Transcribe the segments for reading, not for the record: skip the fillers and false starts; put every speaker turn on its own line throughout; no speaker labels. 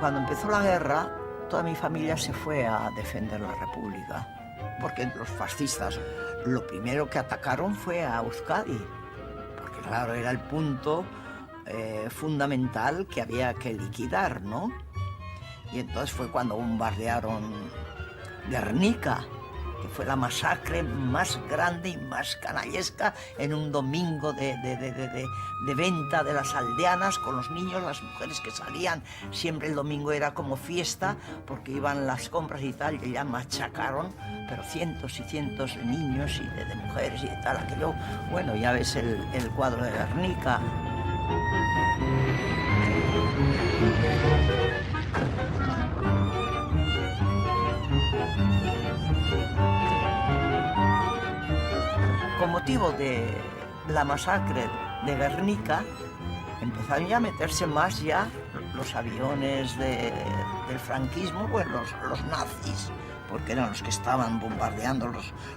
Cuando empezó la guerra, toda mi familia se fue a defender la República, porque los fascistas lo primero que atacaron fue a Euskadi, porque claro, era el punto fundamental que había que liquidar, ¿no? Y entonces fue cuando bombardearon Guernica, que fue la masacre más grande y más canallesca en un domingo de venta de las aldeanas con los niños, las mujeres que salían. Siempre el domingo era como fiesta porque iban las compras y tal, y ya machacaron, pero cientos y cientos de niños y de mujeres y de tal, aquello. Bueno, ya ves el cuadro de Guernica. Con motivo de la masacre de Guernica, empezaron ya a meterse más ya los aviones del franquismo, bueno, los nazis, porque eran los que estaban bombardeando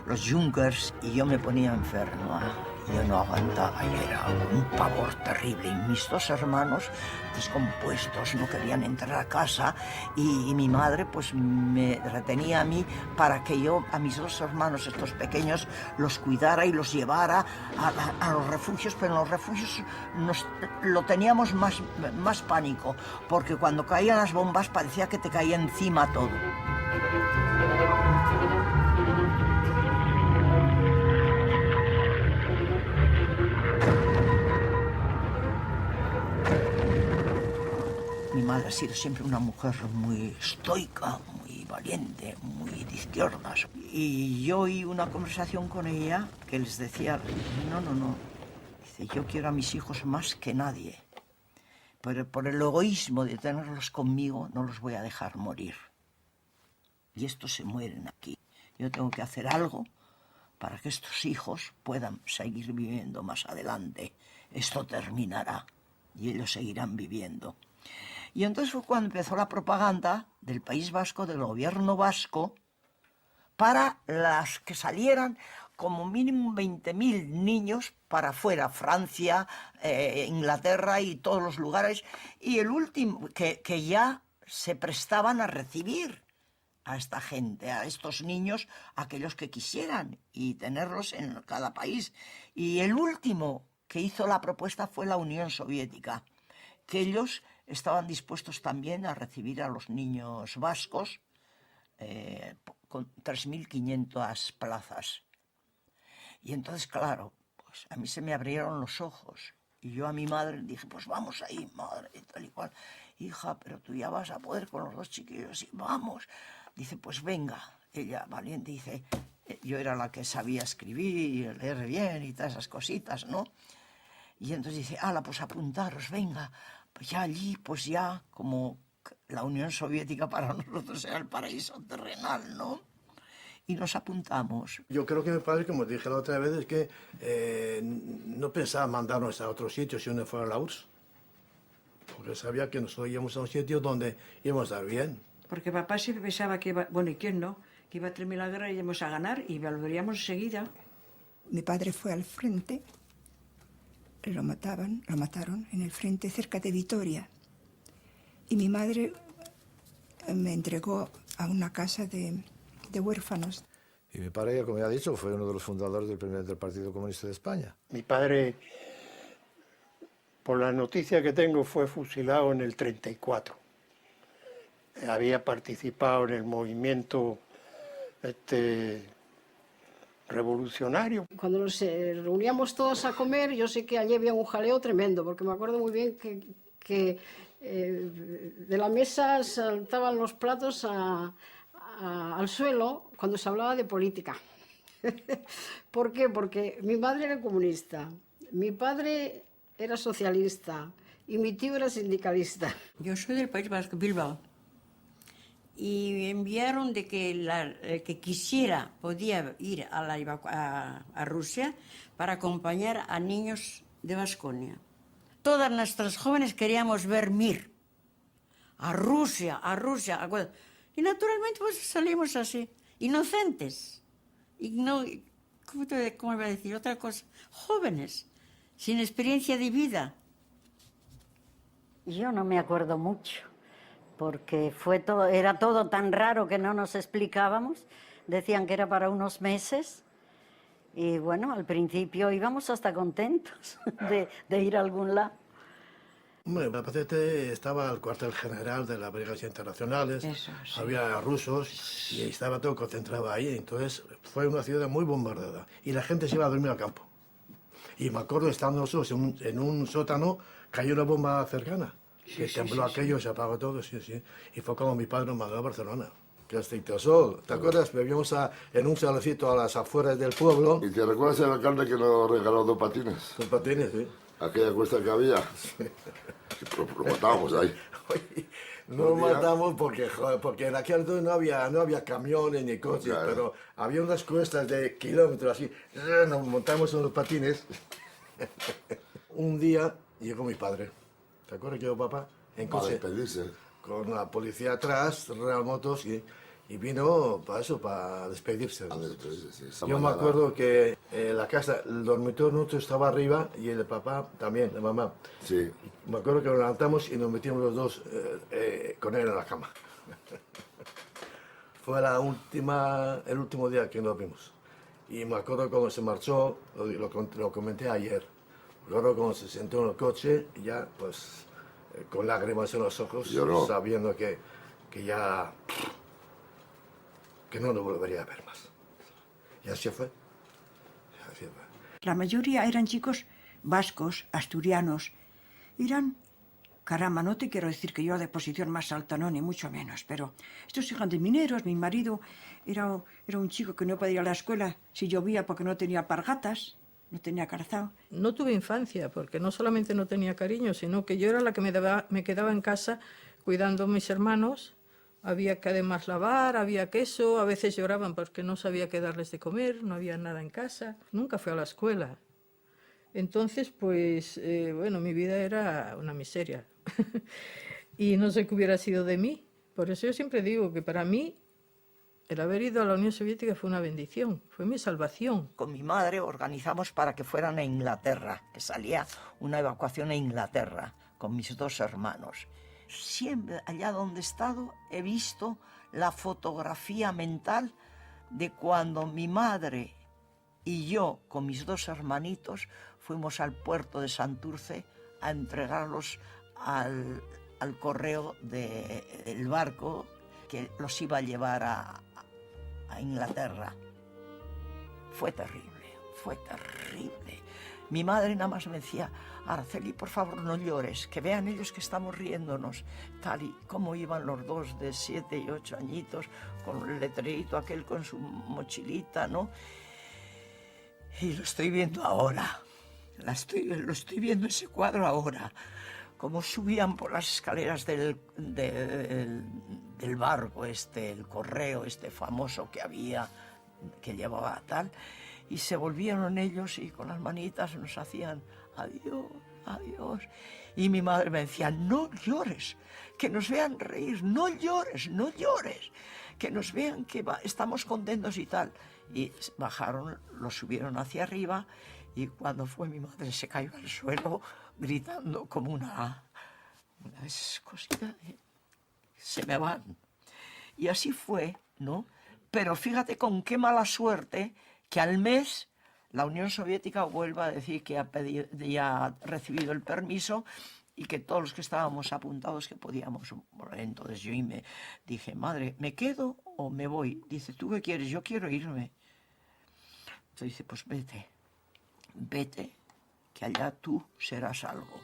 los Junkers, y yo me ponía enfermo. Yo no aguantaba y era un pavor terrible. Y mis dos hermanos, descompuestos, no querían entrar a casa, y mi madre pues me retenía a mí para que yo a mis dos hermanos, estos pequeños, los cuidara y los llevara a los refugios, pero en los refugios lo teníamos más pánico, porque cuando caían las bombas parecía que te caía encima todo. Mi madre ha sido siempre una mujer muy estoica, muy valiente, muy de izquierdas. Y yo oí una conversación con ella que les decía, no. Dice, yo quiero a mis hijos más que nadie, pero por el egoísmo de tenerlos conmigo no los voy a dejar morir. Y estos se mueren aquí. Yo tengo que hacer algo para que estos hijos puedan seguir viviendo más adelante. Esto terminará y ellos seguirán viviendo. Y entonces fue cuando empezó la propaganda del País Vasco, del gobierno vasco, para las que salieran como mínimo 20.000 niños para afuera, Francia, Inglaterra y todos los lugares, y el último, que ya se prestaban a recibir a esta gente, a estos niños, aquellos que quisieran, y tenerlos en cada país. Y el último que hizo la propuesta fue la Unión Soviética, que ellos estaban dispuestos también a recibir a los niños vascos con 3.500 plazas. Y entonces, claro, pues a mí se me abrieron los ojos. Y yo a mi madre dije, pues vamos ahí, madre, y tal y cual. Hija, pero tú ya vas a poder con los dos chiquillos, y vamos. Dice, pues venga. Ella, valiente, dice, yo era la que sabía escribir y leer bien y todas esas cositas, ¿no? Y entonces dice, ala, pues apuntaros, venga. Pues ya allí, pues ya, como la Unión Soviética para nosotros era el paraíso terrenal, ¿no? Y nos apuntamos.
Yo creo que mi padre, como dije la otra vez, es que no pensaba mandarnos a otro sitio si no fuera la URSS. Porque sabía que nosotros íbamos a un sitio donde íbamos a estar bien.
Porque papá siempre pensaba que iba, bueno, ¿y quién no? Que iba a terminar la guerra y íbamos a ganar y volveríamos enseguida.
Mi padre fue al frente. Lo mataron en el frente cerca de Vitoria. Y mi madre me entregó a una casa de huérfanos.
Y mi padre, como ya he dicho, fue uno de los fundadores del Partido Comunista de España.
Mi padre, por la noticia que tengo, fue fusilado en el 34. Había participado en el movimiento revolucionario.
Cuando nos reuníamos todos a comer, yo sé que allí había un jaleo tremendo, porque me acuerdo muy bien que de la mesa saltaban los platos al suelo cuando se hablaba de política. ¿Por qué? Porque mi madre era comunista, mi padre era socialista y mi tío era sindicalista.
Yo soy del País Vasco, Bilbao. Y enviaron de que el que quisiera podía ir a Rusia para acompañar a niños de Baskonia. Todas nuestras jóvenes queríamos ver Mir. A Rusia. Y naturalmente pues salimos así, inocentes. Y no, ¿cómo iba a decir otra cosa? Jóvenes, sin experiencia de vida.
Yo no me acuerdo mucho,
porque era todo tan raro que no nos explicábamos. Decían que era para unos meses. Y bueno, al principio íbamos hasta contentos de ir a algún lado.
Hombre, Albacete estaba el cuartel general de las brigadas internacionales,
Eso, sí.
había rusos y estaba todo concentrado ahí. Entonces fue una ciudad muy bombardeada y la gente se iba a dormir al campo. Y me acuerdo, estando nosotros en un sótano, cayó una bomba cercana. Que tembló aquello, se apagó todo, sí. Y fue cuando mi padre nos mandó a Barcelona. Que Sol, ¿te acuerdas? Vivíamos en un salecito a las afueras del pueblo.
¿Y te recuerdas el alcalde que nos regaló 2 patines?
2 patines, sí.
Aquella cuesta que había. Lo matábamos ahí.
Oye, no lo matamos porque en aquel entonces no había camiones ni coches,
Claro.
pero había unas cuestas de kilómetros así. Nos montamos en los patines. Un día llegó mi padre. ¿Te acuerdas que llegó papá? En
Para
coche.
despedirse.
Con la policía atrás, Real Motos, y vino para eso, para despedirse.
A despedirse, sí. Esa
Yo me
mañana.
acuerdo que la casa, el dormitorio nuestro estaba arriba y el de papá también, de mamá.
Sí.
Me acuerdo que nos levantamos y nos metimos los dos con él en la cama. Fue el último día que nos vimos. Y me acuerdo cuando se marchó, lo comenté ayer. Me acuerdo cuando se sentó en el coche y ya, pues, con lágrimas en los ojos,
Lloró.
sabiendo que ya, que no lo volvería a ver más. Y así fue. Así fue.
La mayoría eran chicos vascos, asturianos. Caramba, no te quiero decir que yo de posición más alta, no, ni mucho menos, pero estos hijos de mineros. Mi marido era un chico que no podía ir a la escuela si llovía porque no tenía alpargatas, no tenía calzado.
No tuve infancia, porque no solamente no tenía cariño, sino que yo era la que me quedaba en casa cuidando a mis hermanos. Había que además lavar, había queso, a veces lloraban porque no sabía qué darles de comer, no había nada en casa. Nunca fui a la escuela. Entonces, pues, bueno, mi vida era una miseria. Y no sé qué hubiera sido de mí. Por eso yo siempre digo que para mí el haber ido a la Unión Soviética fue una bendición, fue mi salvación.
Con mi madre organizamos para que fueran a Inglaterra, que salía una evacuación a Inglaterra con mis 2 hermanos. Siempre allá donde he estado he visto la fotografía mental de cuando mi madre y yo, con mis 2 hermanitos, fuimos al puerto de Santurce a entregarlos al correo del barco que los iba a llevar a Inglaterra. Fue terrible, fue terrible. Mi madre nada más me decía: Araceli, por favor, no llores, que vean ellos que estamos riéndonos. Tal y como iban los 2 de 7 y 8 añitos, con el letrerito aquel, con su mochilita, ¿no? Y lo estoy viendo ahora. Lo estoy viendo ese cuadro ahora. Cómo subían por las escaleras del barco el correo famoso que había, que llevaba tal, y se volvieron ellos y con las manitas nos hacían adiós, adiós. Y mi madre me decía: no llores, que nos vean reír, no llores, no llores, que nos vean que estamos contentos y tal. Y bajaron, lo subieron hacia arriba, y cuando fue mi madre se cayó al suelo gritando como una de esas cositas, se me van. Y así fue, ¿no? Pero fíjate con qué mala suerte que al mes la Unión Soviética vuelve a decir que ya ha recibido el permiso y que todos los que estábamos apuntados que podíamos. Entonces yo me dije: madre, ¿me quedo o me voy? Dice: ¿tú qué quieres? Yo quiero irme. Entonces dice: pues vete, vete, que allá tú serás algo.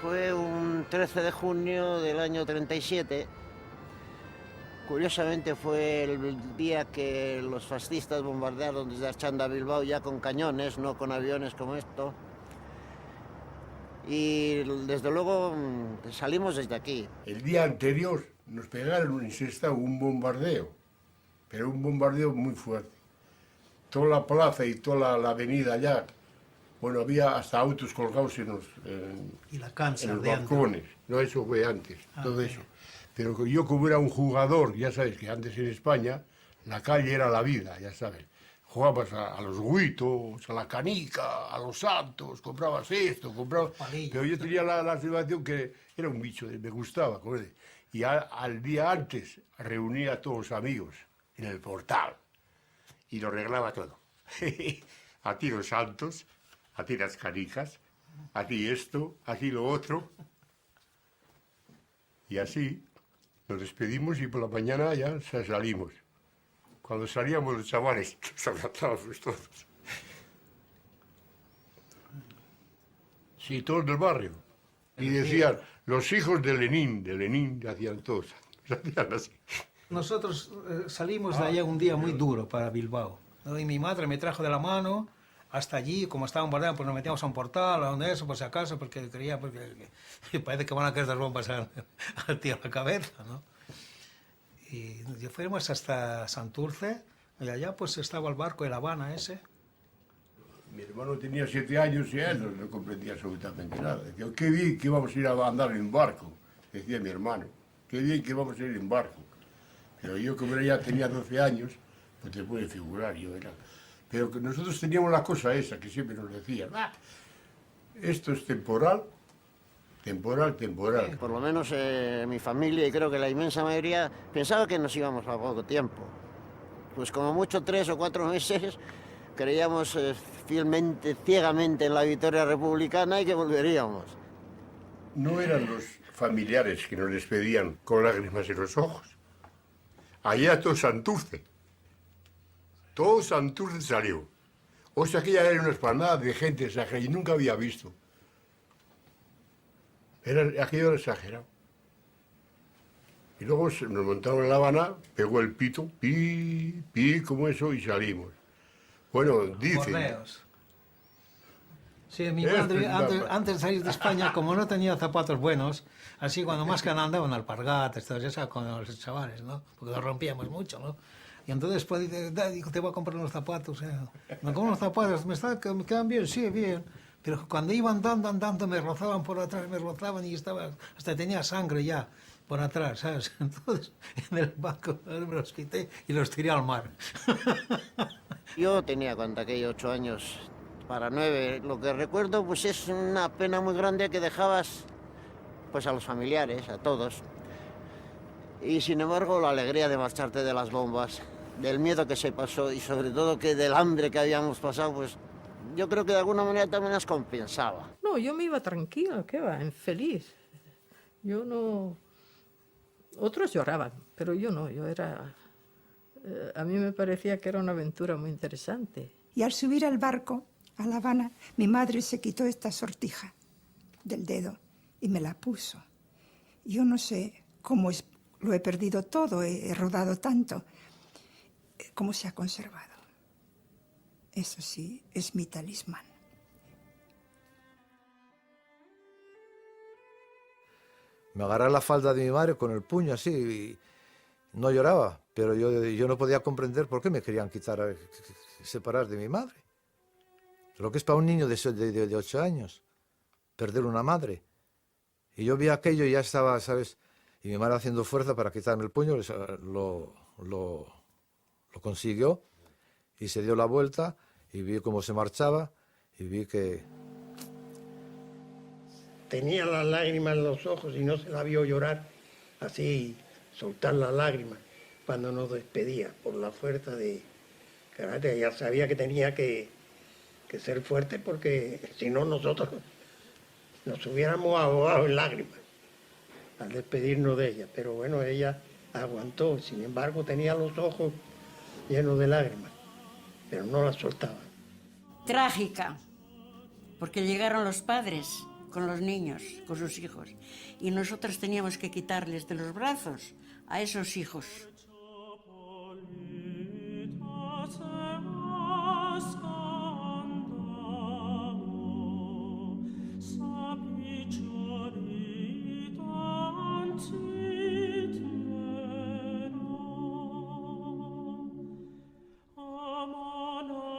Fue un 13 de junio del año 37. Curiosamente fue el día que los fascistas bombardearon desde Archanda a Bilbao ya con cañones, no con aviones como esto. Y desde luego salimos desde aquí.
El día anterior nos pegaron en Sestao un bombardeo, pero un bombardeo muy fuerte. toda la plaza y toda la avenida allá, bueno, había hasta autos colgados en los,
Y la cancha
en los
de antes.
balcones. No, eso fue antes, todo eso. Pero yo como era un jugador, ya sabes que antes en España la calle era la vida, ya sabes. Jugabas a los guitos, a la canica, a los santos, comprabas esto, comprabas... Pero yo tenía la sensación que era un bicho, me gustaba. Y al día antes reunía a todos los amigos en el portal y lo arreglaba todo. A ti los santos, a ti las canicas, a ti esto, a ti lo otro. Y así nos despedimos y por la mañana ya salimos. Cuando salíamos los chavales, nos abrazábamos todos. Sí, todos del barrio. Y decían, los hijos de Lenin, hacían todos. Hacían así.
Nosotros salimos de allá un día muy duro para Bilbao, ¿no? Y mi madre me trajo de la mano hasta allí, como estaba bombardeando, pues nos metíamos a un portal, a donde eso, por si acaso, porque creía, que parece que van a caer las bombas al tío a la cabeza, ¿no? Y fuimos hasta Santurce, y allá pues estaba el barco de La Habana ese.
Mi hermano tenía 7 años y él no comprendía absolutamente nada. Decía, qué bien que vamos a ir a andar en barco, decía mi hermano. Qué bien que vamos a ir en barco. Pero yo, como ya tenía 12 años, pues te puedes figurar, yo era... Pero que nosotros teníamos la cosa esa, que siempre nos decían, esto es temporal, temporal, temporal.
Por lo menos mi familia, y creo que la inmensa mayoría, pensaba que nos íbamos a poco tiempo. Pues como mucho 3 o 4 meses, creíamos fielmente, ciegamente en la victoria republicana y que volveríamos.
No eran los familiares que nos despedían con lágrimas en los ojos. Allá todo Santurce salió. O sea, aquella era una esplanada de gente exagerada y nunca había visto. Aquello era exagerado. Y luego nos montaron en La Habana, pegó el pito, pi, como eso, y salimos. Bueno, dicen...
Bordeos. Sí, mi madre, antes de salir de España, como no tenía zapatos buenos, así cuando más que andaban alpargatas, todo eso, con los chavales, ¿no? Porque los rompíamos mucho, ¿no? Y entonces pues dijo, te voy a comprar unos zapatos. Me compro unos zapatos, me quedan bien, sí, bien. Pero cuando iba andando, me rozaban por atrás, y hasta tenía sangre ya por atrás, ¿sabes? Entonces, en el banco me los quité y los tiré al mar.
Yo tenía, cuando aquellos 8 años, para 9, lo que recuerdo pues es una pena muy grande que dejabas pues a los familiares, a todos. Y sin embargo la alegría de marcharte de las bombas, del miedo que se pasó y sobre todo que del hambre que habíamos pasado, pues yo creo que de alguna manera también las compensaba.
No, yo me iba tranquila, ¿qué va? Feliz. Yo no... Otros lloraban, pero yo no, yo era... a mí me parecía que era una aventura muy interesante.
Y al subir al barco a La Habana, mi madre se quitó esta sortija del dedo y me la puso. Yo no sé cómo lo he perdido todo, he rodado tanto, cómo se ha conservado. Eso sí, es mi talismán.
Me agarré la falda de mi madre con el puño así y no lloraba, pero yo no podía comprender por qué me querían separar de mi madre. Lo que es para un niño de 8 años, perder una madre. Y yo vi aquello y ya estaba, ¿sabes? Y mi madre haciendo fuerza para quitarme el puño, lo consiguió y se dio la vuelta y vi cómo se marchaba y vi que...
Tenía las lágrimas en los ojos y no se la vio llorar, así, soltar las lágrimas cuando nos despedía, por la fuerza de carácter. Ya sabía que tenía que ser fuerte porque si no nosotros nos hubiéramos ahogado en lágrimas al despedirnos de ella. Pero bueno, ella aguantó, sin embargo tenía los ojos llenos de lágrimas, pero no las soltaba.
Trágica, porque llegaron los padres con los niños, con sus hijos, y nosotros teníamos que quitarles de los brazos a esos hijos.
Amana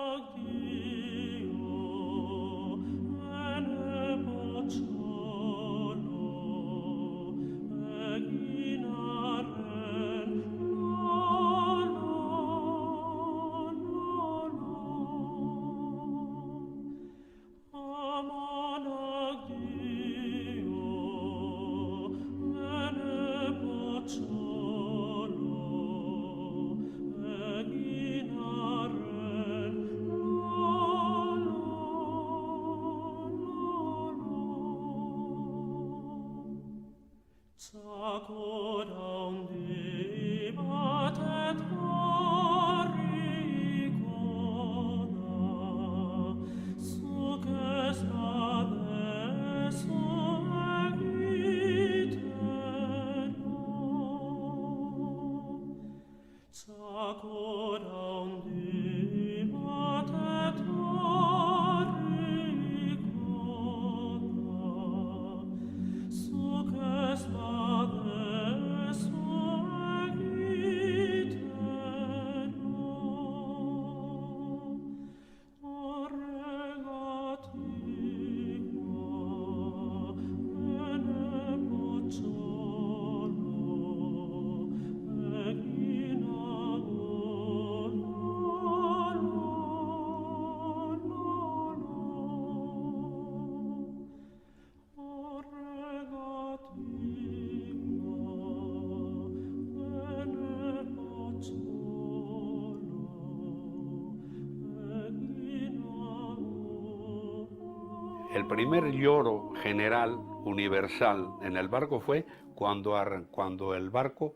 El primer lloro general, universal, en el barco fue cuando el barco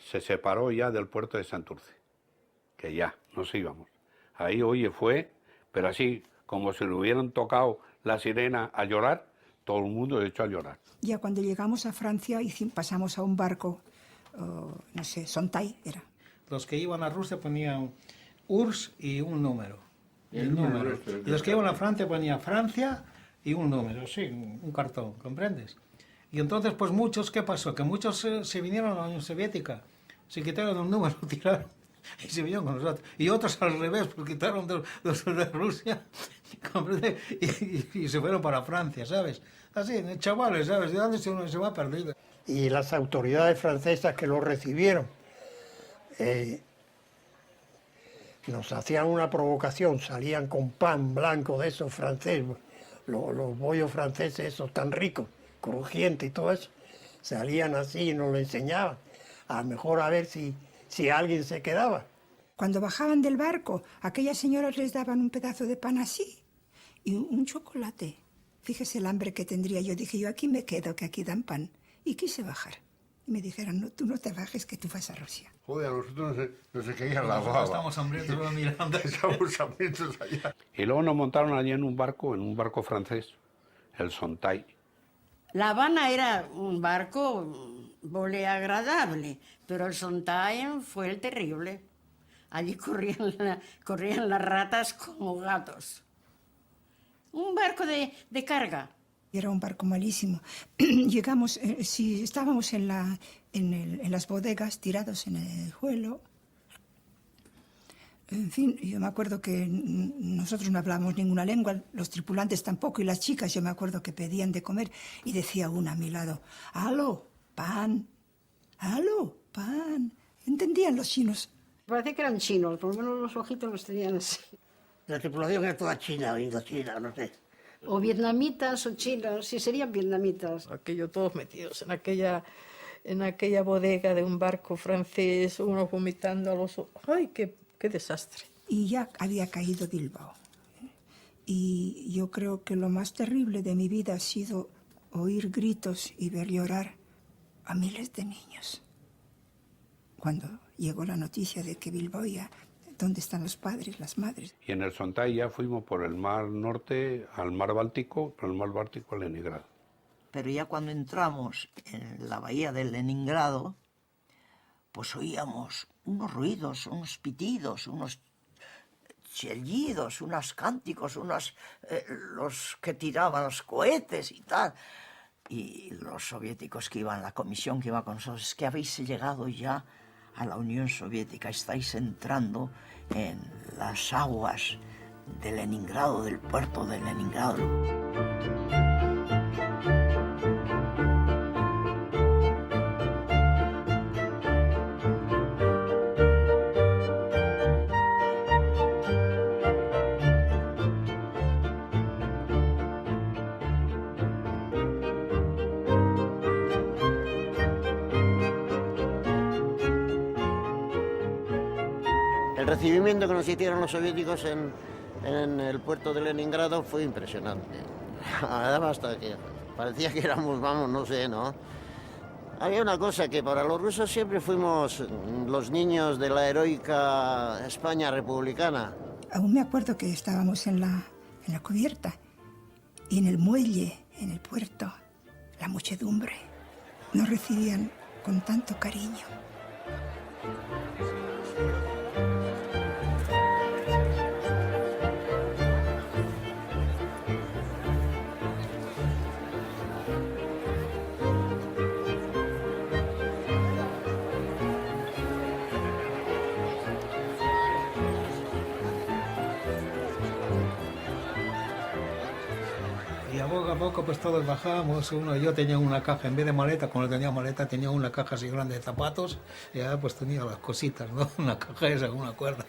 se separó ya del puerto de Santurce, que ya nos íbamos. Ahí, oye, fue, pero así, como si le hubieran tocado la sirena a llorar, todo el mundo echó a llorar.
Ya cuando llegamos a Francia pasamos a un barco, no sé, Sontay era.
Los que iban a Rusia ponían URSS y un número. El número. Y los que iban a Francia ponían Francia y un número, sí, un cartón, ¿comprendes? Y entonces, pues muchos, ¿qué pasó? Que muchos se vinieron a la Unión Soviética, se quitaron un número, tiraron y se vinieron con nosotros. Y otros al revés, pues quitaron los de Rusia, ¿comprendes? Y se fueron para Francia, ¿sabes? Así, chavales, ¿sabes? ¿De dónde se va perdido?
Y las autoridades francesas que lo recibieron nos hacían una provocación, salían con pan blanco de esos franceses, los bollos franceses esos tan ricos, crujientes y todo eso, salían así y nos lo enseñaban, a lo mejor a ver si alguien se quedaba.
Cuando bajaban del barco, aquellas señoras les daban un pedazo de pan así y un chocolate. Fíjese el hambre que tendría. Yo dije, yo aquí me quedo, que aquí dan pan. Y quise bajar. Y me dijeron, no, tú no te bajes, que tú vas a Rusia.
Joder, a nosotros no se caía la baba.
Estamos hambrientos mirando.
Estamos hambrientos allá.
Y luego nos montaron allí en un barco francés, el Sontay.
La Habana era un barco vole agradable, pero el Sontay fue el terrible. Allí corrían las ratas como gatos. Un barco de carga.
Era un barco malísimo. Llegamos, estábamos en las bodegas tirados en el suelo. En fin, yo me acuerdo que nosotros no hablábamos ninguna lengua, los tripulantes tampoco, y las chicas, yo me acuerdo que pedían de comer, y decía una a mi lado, ¡aló, pan! ¡Aló, pan! ¿Entendían los chinos?
Parece que eran chinos, por lo menos los ojitos los tenían así.
La tripulación era toda china o indochina, no sé.
O vietnamitas o chinos, sí, serían vietnamitas.
Aquello todos metidos en aquella bodega de un barco francés, uno vomitando a los... ¡Ay, qué desastre!
Y ya había caído Bilbao. Y yo creo que lo más terrible de mi vida ha sido oír gritos y ver llorar a miles de niños. Cuando llegó la noticia de que Bilbao ya... ¿Dónde están los padres, las madres?
Y en el Sontay ya fuimos por el mar norte al mar Báltico, por el mar Báltico a Leningrado.
Pero ya cuando entramos en la bahía de Leningrado, pues oíamos unos ruidos, unos pitidos, unos chillidos, unos cánticos, los que tiraban los cohetes y tal. Y los soviéticos que iban, la comisión que iba con nosotros, es que habéis llegado ya a la Unión Soviética, estáis entrando en las aguas de Leningrado, del puerto de Leningrado.
El recibimiento que nos hicieron los soviéticos en el puerto de Leningrado fue impresionante. Además, hasta que parecía que éramos, vamos, no sé, ¿no? Había una cosa, que para los rusos siempre fuimos los niños de la heroica España republicana.
Aún me acuerdo que estábamos en la cubierta y en el muelle, en el puerto, la muchedumbre nos recibían con tanto cariño.
Y a poco pues todos bajábamos. Yo tenía una caja, en vez de maleta, cuando tenía maleta tenía una caja así grande de zapatos, y ya pues tenía las cositas, ¿no? Una caja esa con una cuerda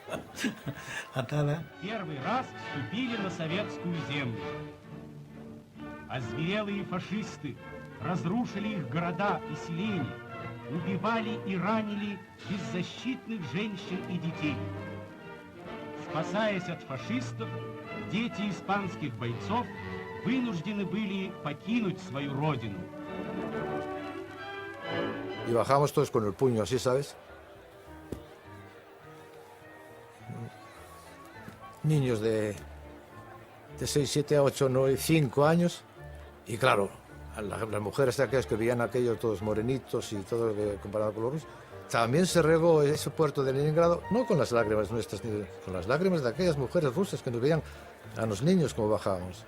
atada.
Первый раз вступили на советскую землю. Озверелые фашисты разрушили их города и селения, убивали и ранили беззащитных женщин и детей. Спасаясь от фашистов, дети испанских бойцов вынуждены были покинуть свою родину.
Y bajábamos todos con el puño así, ¿sabes? Niños de 6, 7, 8, 9, 5 años. Y claro, las mujeres aquellas que veían aquello todos morenitos y todo comparado con los rusos. También se regó ese puerto de Leningrado, no con las lágrimas nuestras, con las lágrimas de aquellas mujeres rusas que nos veían a los niños como bajábamos.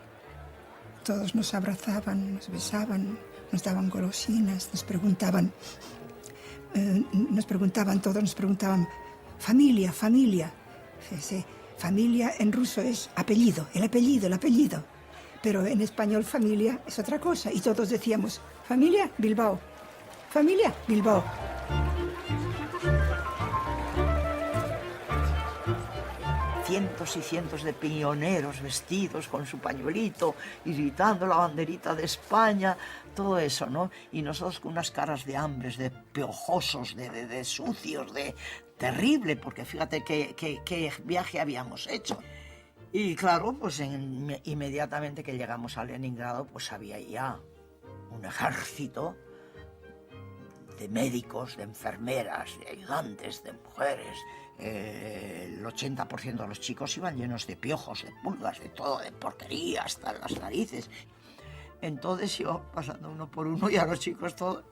Todos nos abrazaban, nos besaban, nos daban golosinas, nos preguntaban todos, nos preguntaban, familia, familia. Sí, familia en ruso es apellido, el apellido, el apellido. Pero en español familia es otra cosa. Y todos decíamos, familia, Bilbao. Familia, Bilbao.
Cientos y cientos de pioneros vestidos con su pañuelito y gritando la banderita de España, todo eso, ¿no? Y nosotros con unas caras de hambres, de piojosos, de sucios, de terrible, porque fíjate qué viaje habíamos hecho. Y claro, pues inmediatamente que llegamos a Leningrado, pues había ya un ejército de médicos, de enfermeras, de ayudantes, de mujeres. El 80% de los chicos iban llenos de piojos, de pulgas, de todo, de porquería, hasta las narices. Entonces yo, pasando uno por uno, y a los chicos todos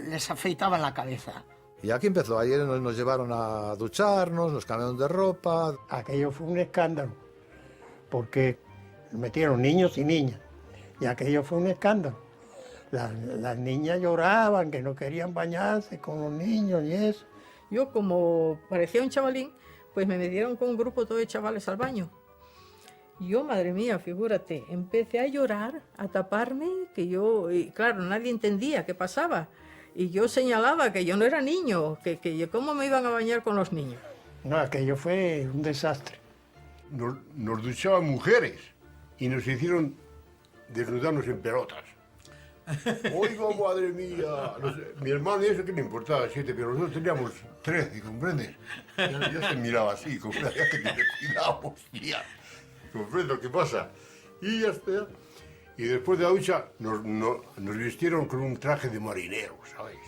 les afeitaban la cabeza.
Y aquí empezó, ayer nos llevaron a ducharnos, nos cambiaron de ropa.
Aquello fue un escándalo, porque metieron niños y niñas, y aquello fue un escándalo. Las niñas lloraban, que no querían bañarse con los niños y eso.
Yo, como parecía un chavalín, pues me metieron con un grupo todo de chavales al baño. Yo, madre mía, figúrate, empecé a llorar, a taparme, y claro, nadie entendía qué pasaba. Y yo señalaba que yo no era niño, que cómo me iban a bañar con los niños.
No, aquello fue un desastre.
Nos duchaban mujeres y nos hicieron desnudarnos en pelotas. Oiga, madre mía. No sé, mi hermano y eso que le importaba 7, pero nosotros teníamos 13, ¿comprendes? Ya se miraba así, como ya que te cuidamos, tía. ¿Comprendes lo que pasa? Y ya está. Y después de la ducha nos vistieron con un traje de marinero, ¿sabes?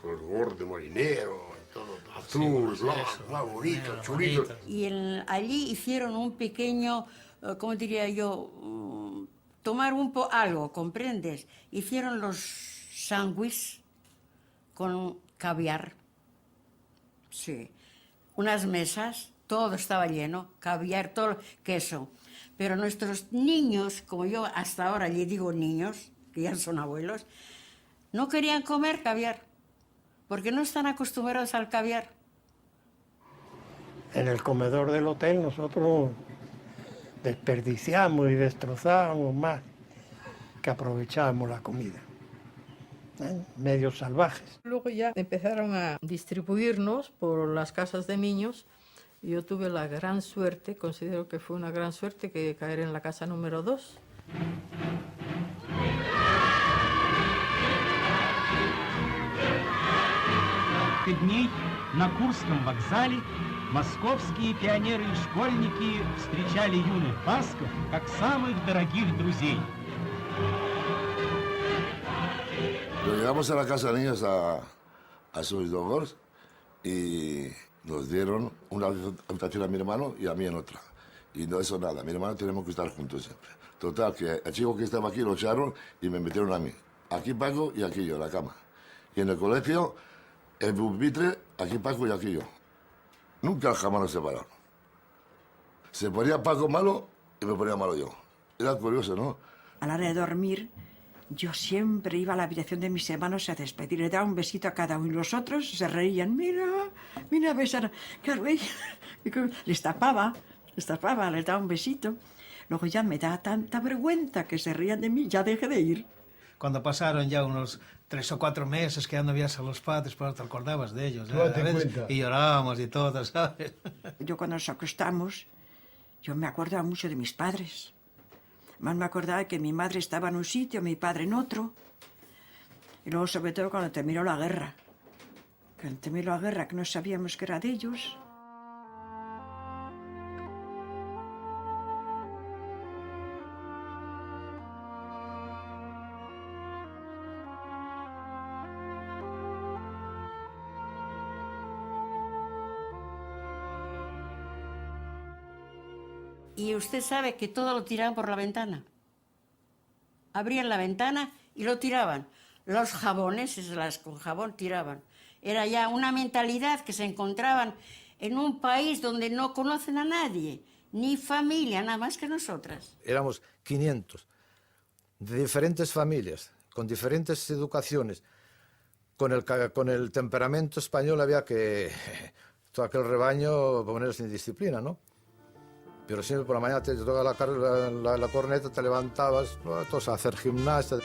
Con los gorros de marinero, todo azul, blanco, bonito, chulito.
Y allí hicieron un pequeño, ¿cómo diría yo? Tomar algo, ¿comprendes? Hicieron los sándwiches con caviar. Sí. Unas mesas, todo estaba lleno, caviar, todo, queso. Pero nuestros niños, como yo hasta ahora les digo niños, que ya son abuelos, no querían comer caviar, porque no están acostumbrados al caviar.
En el comedor del hotel nosotros desperdiciamos y destrozábamos más que aprovechábamos la comida. Medios salvajes.
Luego ya empezaron a distribuirnos por las casas de niños. Y yo tuve la gran suerte, considero que fue una gran suerte, que caer en la casa número 2.
Дней на Курском вокзале московские пионеры и школьники встречали юных басков как самых дорогих друзей.
Llegamos a la casa de niños a Soisdogors y nos dieron una habitación a mi hermano y a mí en otra. Y no eso nada, mi hermano tenemos que estar juntos siempre. Total, que el chico que estaba aquí lo echaron y me metieron a mí. Aquí Paco y aquí yo, en la cama. Y en el colegio, el pupitre, aquí Paco y aquí yo. Nunca jamás nos separaron. Se ponía Paco malo y me ponía malo yo. Era curioso, ¿no?
A la hora de dormir, yo siempre iba a la habitación de mis hermanos a despedir, le daba un besito a cada uno y los otros se reían. Mira, mira, besar. Claro, les tapaba, les daba un besito. Luego ya me da tanta vergüenza que se rían de mí, ya dejé de ir.
Cuando pasaron ya unos 3 o 4 meses que ya no veías a los padres, pero te acordabas de ellos. Y llorábamos y todo, ¿sabes?
Yo cuando nos acostamos, yo me acordaba mucho de mis padres. Más me acordaba que mi madre estaba en un sitio, mi padre en otro. Y luego, sobre todo, cuando terminó la guerra. Cuando terminó la guerra, que no sabíamos que era de ellos.
Y usted sabe que todo lo tiraban por la ventana. Abrían la ventana y lo tiraban. Los jabones, las con jabón tiraban. Era ya una mentalidad que se encontraban en un país donde no conocen a nadie, ni familia, nada más que nosotras.
Éramos 500, de diferentes familias, con diferentes educaciones. Con el temperamento español había que todo aquel rebaño ponerse en disciplina, ¿no? Pero siempre por la mañana te toca la corneta, te levantabas, todos a hacer gimnasia.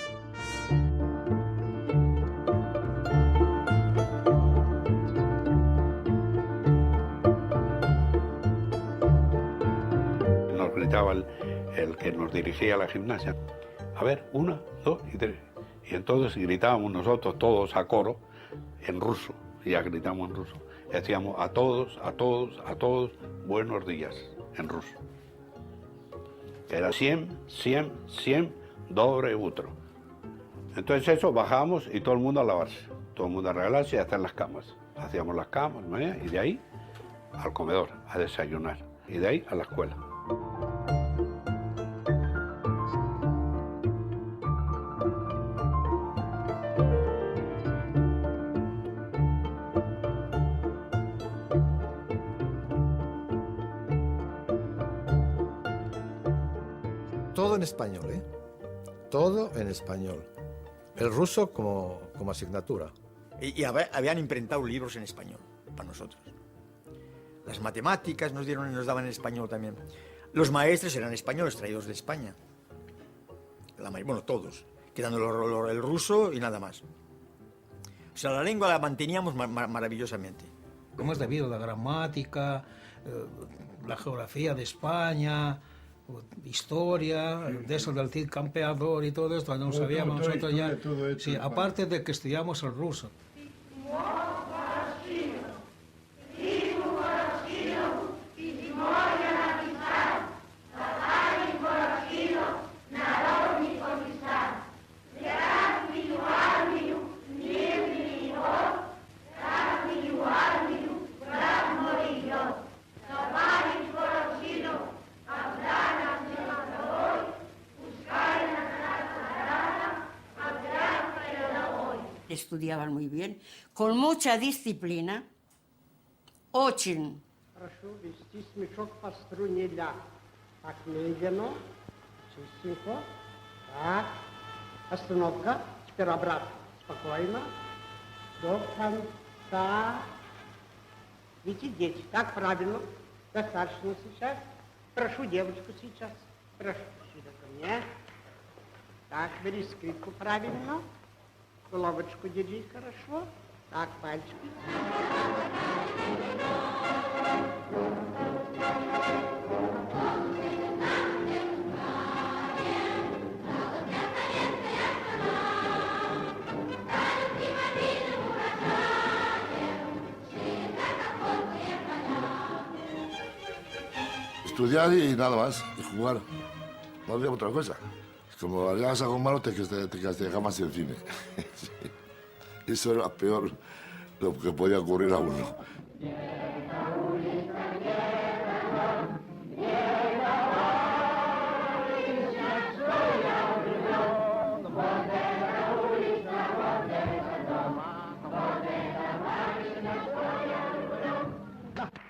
Nos gritaba el que nos dirigía a la gimnasia. A ver, 1, 2 y 3. Y entonces gritábamos nosotros todos a coro en ruso. Y ya gritamos en ruso. Y decíamos a todos, buenos días, en ruso. Era 100, dobre utro. Entonces eso, bajábamos y todo el mundo a lavarse. Todo el mundo a regalarse y a hacer las camas. Hacíamos las camas, ¿no? Y de ahí al comedor, a desayunar. Y de ahí a la escuela.
Todo en español, ¿eh? Todo en español. El ruso como asignatura.
Y habían imprentado libros en español para nosotros. Las matemáticas nos daban en español también. Los maestros eran españoles traídos de España. Bueno, todos. Quedando el ruso y nada más. O sea, la lengua la manteníamos maravillosamente.
Como es debido, la gramática, la geografía de España, historia, de eso del Cid Campeador y todo esto, no sabíamos nosotros ya. Sí, aparte de que estudiamos el ruso.
Estudiaban muy bien, con mucha disciplina. Очень.
Прошу вести смешок по струне ля. Так, медленно, чистенько. Так, остановка. Теперь обратно. Спокойно. До конца. Видите, дети. Так, правильно. Достаточно сейчас. Прошу девочку сейчас. Прошу, сюда ко мне. Так, бери скрипку правильно. Головочку держи хорошо. Так, пальчики.
Estudiar y nada más, y jugar. No había otra cosa. Como harías algo malo, te castigaban en el cine. Sí. Eso era peor lo que podía ocurrir a uno.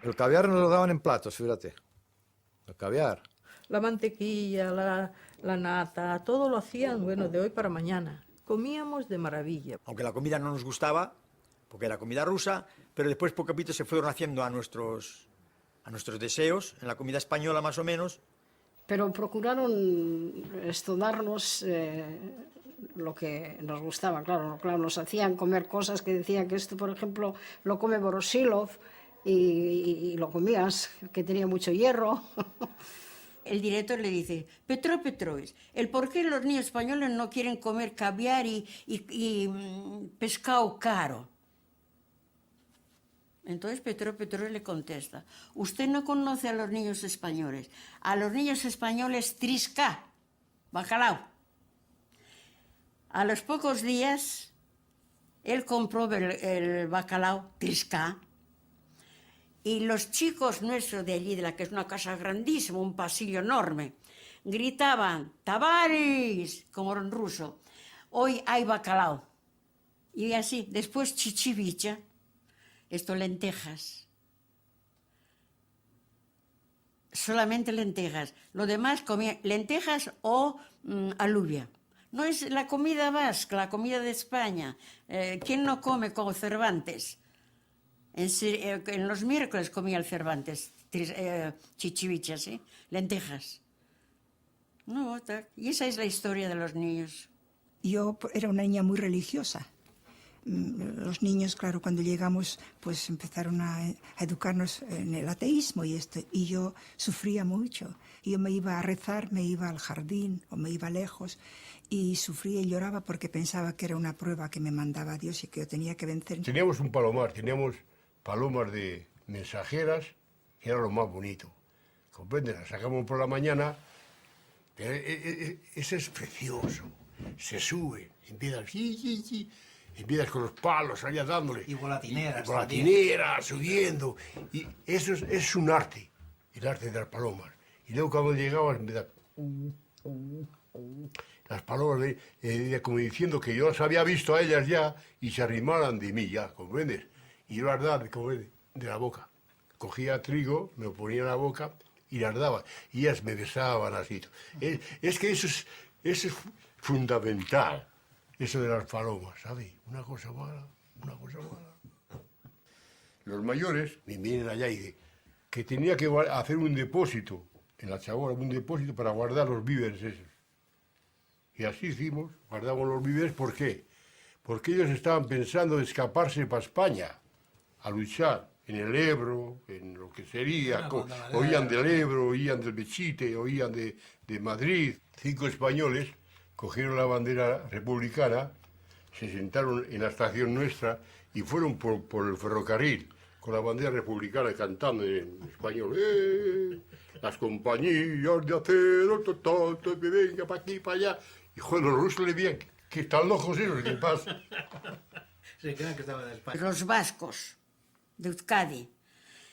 El caviar nos lo daban en platos, fíjate. El caviar.
La mantequilla, la nata, todo lo hacían, bueno, de hoy para mañana. Comíamos de maravilla.
Aunque la comida no nos gustaba, porque era comida rusa, pero después poco a poco se fueron haciendo a nuestros deseos, en la comida española más o menos.
Pero procuraron darnos lo que nos gustaba, claro, nos hacían comer cosas que decían que esto, por ejemplo, lo come Voroshilov y lo comías, que tenía mucho hierro.
El director le dice, Petro Petrovich, ¿el por qué los niños españoles no quieren comer caviar y pescado caro? Entonces Petro Petrovich le contesta, usted no conoce a los niños españoles. A los niños españoles trisca, bacalao. A los pocos días, él compró el bacalao trisca Y los chicos nuestros de allí, de la que es una casa grandísima, un pasillo enorme, gritaban, «Tavaris», como en ruso, «Hoy hay bacalao». Y así, después chichivicha, esto lentejas. Solamente lentejas. Lo demás comía lentejas o alubia. No es la comida vasca, la comida de España. ¿Quién no come como Cervantes? En los miércoles comía el Cervantes, chichivichas, ¿sí? Lentejas. No, y esa es la historia de los niños.
Yo era una niña muy religiosa. Los niños, claro, cuando llegamos, pues empezaron a educarnos en el ateísmo y esto, y yo sufría mucho. Yo me iba a rezar, me iba al jardín o me iba lejos y sufría y lloraba porque pensaba que era una prueba que me mandaba Dios y que yo tenía que vencer.
Teníamos un palomar, teníamos palomas de mensajeras, que era lo más bonito. ¿Comprendes? Las sacamos por la mañana, ese es precioso. Se sube, empiezas con los palos allá dándole.
Y volatineras.
Y volatineras, subiendo. Y eso es un arte, el arte de las palomas. Y luego cuando llegabas, empezaba... Las palomas, como diciendo que yo las había visto a ellas ya y se arrimaran de mí ya, ¿comprendes? Y yo las daba de la boca. Cogía trigo, me lo ponía en la boca y las daba. Y ellas me besaban así. Es que eso es fundamental, eso de las palomas, ¿sabes? Una cosa mala, una cosa mala. Los mayores me vienen allá y dicen que tenía que hacer un depósito en la chabola, un depósito para guardar los víveres esos. Y así hicimos, guardamos los víveres, ¿por qué? Porque ellos estaban pensando en escaparse para España, a luchar en el Ebro, en lo que sería, oían del Ebro, oían del Belchite, oían de Madrid. 5 españoles cogieron la bandera republicana, se sentaron en la estación nuestra y fueron por el ferrocarril con la bandera republicana cantando en español. Las compañías de acero, que venga para aquí, para allá. Y joder, los rusos le veían que están locos esos, ¿qué pasa?
Se crean que estaban en España.
Los vascos de Euskadi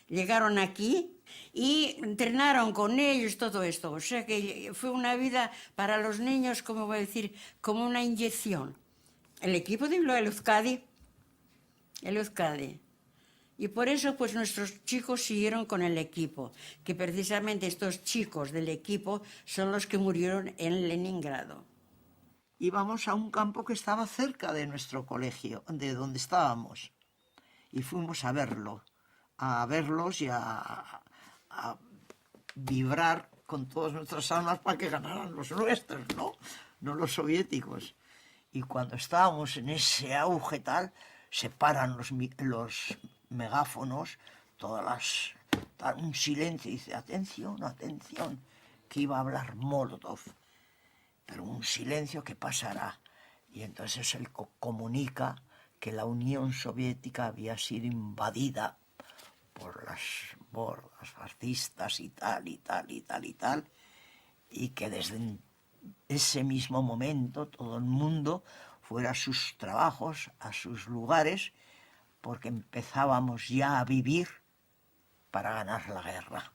llegaron aquí y entrenaron con ellos todo esto. O sea que fue una vida para los niños, como voy a decir, como una inyección. El equipo de Euskadi. Y por eso pues nuestros chicos siguieron con el equipo, que precisamente estos chicos del equipo son los que murieron en Leningrado.
Íbamos a un campo que estaba cerca de nuestro colegio, de donde estábamos, y fuimos a verlos y a vibrar con todas nuestras almas para que ganaran los nuestros, no los soviéticos. Y cuando estábamos en ese auge tal, se paran los megáfonos, un silencio, y dice, atención, atención, que iba a hablar Molotov, pero un silencio que pasará. Y entonces él comunica que la Unión Soviética había sido invadida por las hordas fascistas y tal, y que desde ese mismo momento todo el mundo fuera a sus trabajos, a sus lugares, porque empezábamos ya a vivir para ganar la guerra.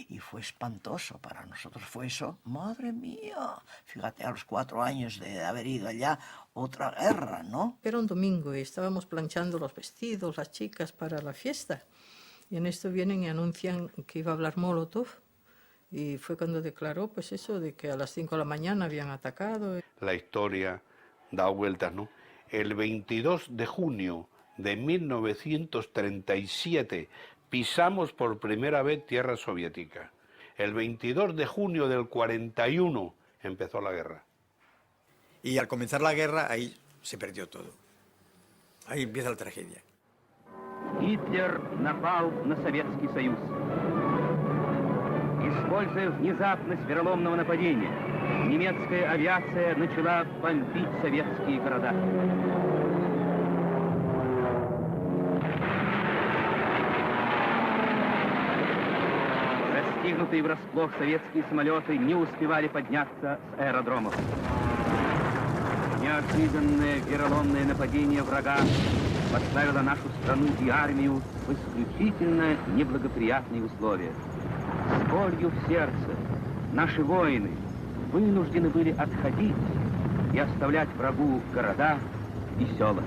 Y fue espantoso para nosotros, fue eso, madre mía, fíjate, a los 4 años de haber ido allá, otra guerra, ¿no?
Era un domingo y estábamos planchando los vestidos, las chicas, para la fiesta. Y en esto vienen y anuncian que iba a hablar Molotov. Y fue cuando declaró, pues eso, de que a las 5 de la mañana habían atacado.
La historia da vueltas, ¿no? El 22 de junio de 1937 pisamos por primera vez tierra soviética. El 22 de junio del 41 empezó la guerra.
Y al comenzar la guerra, ahí se perdió todo. Ahí empieza la tragedia.
Гитлер напал на Советский Союз. Используя внезапность вероломного нападения, немецкая авиация начала бомбить советские города. Застигнутые врасплох советские самолеты не успевали подняться с аэродромов. Неожиданное вероломное нападение врага
поставила нашу страну и армию в исключительно неблагоприятные условия. С болью в сердце наши воины вынуждены были отходить и оставлять врагу города и села.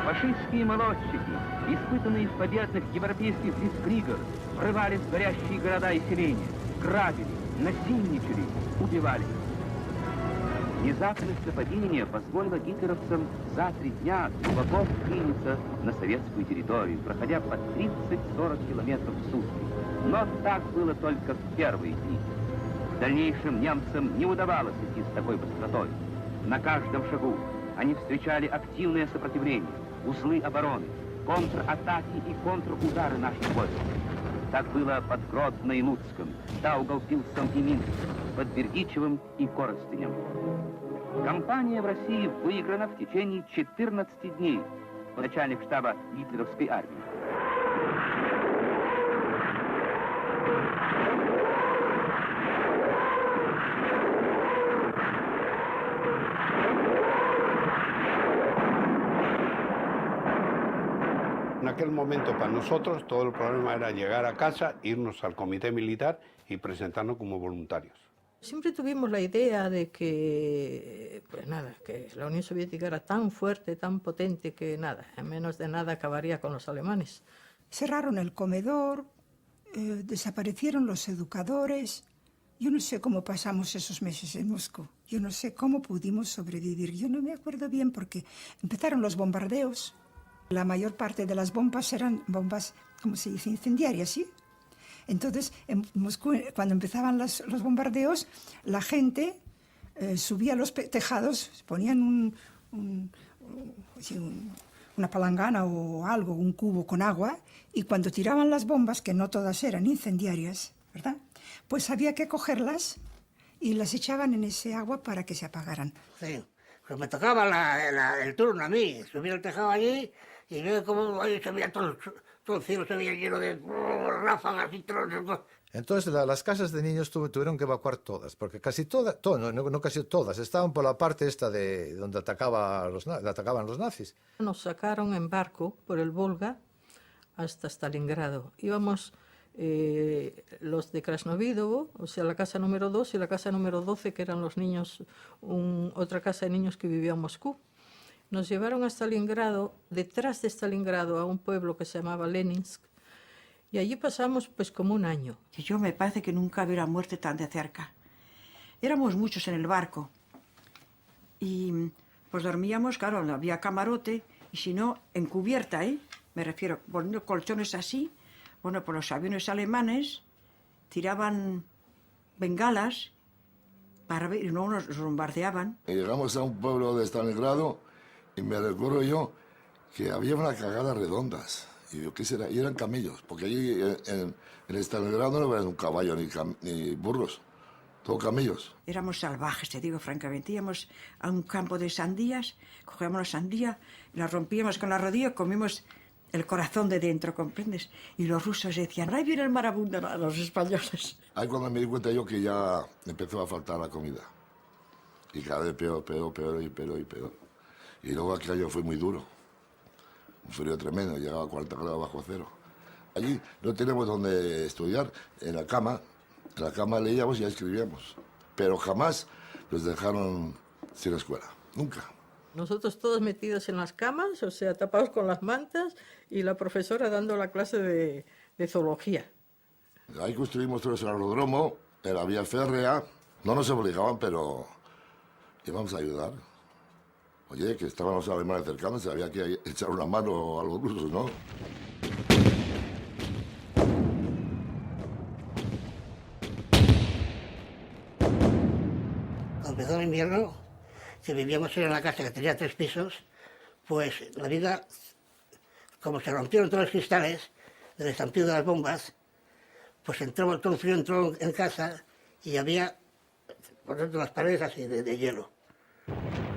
Фашистские молодчики, испытанные в победных европейских блицкригах, врывались в горящие города и селения, грабили, насильничали, убивали. Внезапность нападения позволила гитлеровцам за 3 дня глубоко вклиниться на советскую территорию, проходя по 30-40 километров в сутки. Но так было только в первые дни. В дальнейшем немцам не удавалось идти с такой быстротой. На каждом шагу они встречали активное сопротивление, узлы обороны, контратаки и контрудары наших войск. Так было под Гродно и Луцком, Даугавпилсом и Минском, под Бердичевым и Коростенем. Кампания в России выиграна в течение 14 дней. Начальник штаба гитлеровской армии.
En aquel momento para nosotros todo el problema era llegar a casa, irnos al comité militar y presentarnos como voluntarios.
Siempre tuvimos la idea de que, pues nada, que la Unión Soviética era tan fuerte, tan potente que nada, en menos de nada acabaría con los alemanes.
Cerraron el comedor, desaparecieron los educadores. Yo no sé cómo pasamos esos meses en Moscú. Yo no sé cómo pudimos sobrevivir. Yo no me acuerdo bien porque empezaron los bombardeos. La mayor parte de las bombas eran bombas, ¿cómo se dice?, incendiarias, ¿sí? Entonces, en Moscú, cuando empezaban los bombardeos, la gente subía a los tejados, ponían una palangana o algo, un cubo con agua, y cuando tiraban las bombas, que no todas eran incendiarias, ¿verdad?, pues había que cogerlas y las echaban en ese agua para que se apagaran.
Sí, pues me tocaba el turno a mí, subir al tejado allí y veo cómo ahí se veía todo el cielo, se veía lleno de ráfagas y todo.
Entonces las casas de niños tuvieron que evacuar todas, porque casi todas, no casi todas, estaban por la parte esta de donde atacaban los nazis.
Nos sacaron en barco por el Volga hasta Stalingrado. Íbamos los de Krasnovidovo, o sea, la casa número 2 y la casa número 12, que eran los niños, otra casa de niños que vivía en Moscú. Nos llevaron a Stalingrado, detrás de Stalingrado, a un pueblo que se llamaba Leninsk, y allí pasamos pues como un año.
Yo me parece que nunca vi la muerte tan de cerca. Éramos muchos en el barco y pues dormíamos, claro, no había camarote, y si no, en cubierta, me refiero, poniendo colchones así. Bueno, pues los aviones alemanes tiraban bengalas para ver, y no nos bombardeaban.
Y llegamos a un pueblo de Stalingrado y me recuerdo yo que había una cagada redondas. Y yo, ¿qué será? Y eran camellos, porque allí en Stalingrado no había un caballo ni burros, todo camellos.
Éramos salvajes, te digo francamente. Íbamos a un campo de sandías, cogíamos la sandía, la rompíamos con la rodilla, comimos el corazón de dentro, ¿comprendes? Y los rusos decían, ahí viene el marabundo, a los españoles.
Ahí cuando me di cuenta yo que ya empezó a faltar la comida. Y cada vez peor. Y luego aquello fue muy duro. Un frío tremendo, llegaba a 40 grados bajo cero. Allí no tenemos donde estudiar, en la cama leíamos y escribíamos. Pero jamás nos dejaron sin escuela, nunca.
Nosotros todos metidos en las camas, o sea, tapados con las mantas, y la profesora dando la clase de zoología.
Ahí construimos todo el aeródromo, en la vía férrea. No nos obligaban, pero íbamos a ayudar. Oye, que estaban los alemanes cercanos, había que echar una mano a los rusos, ¿no?
Cuando empezó el invierno, que vivíamos en una casa que tenía 3 pisos, pues la vida, como se rompieron todos los cristales del estampido de las bombas, pues entró todo el frío, entró en casa y había por dentro las paredes así de hielo.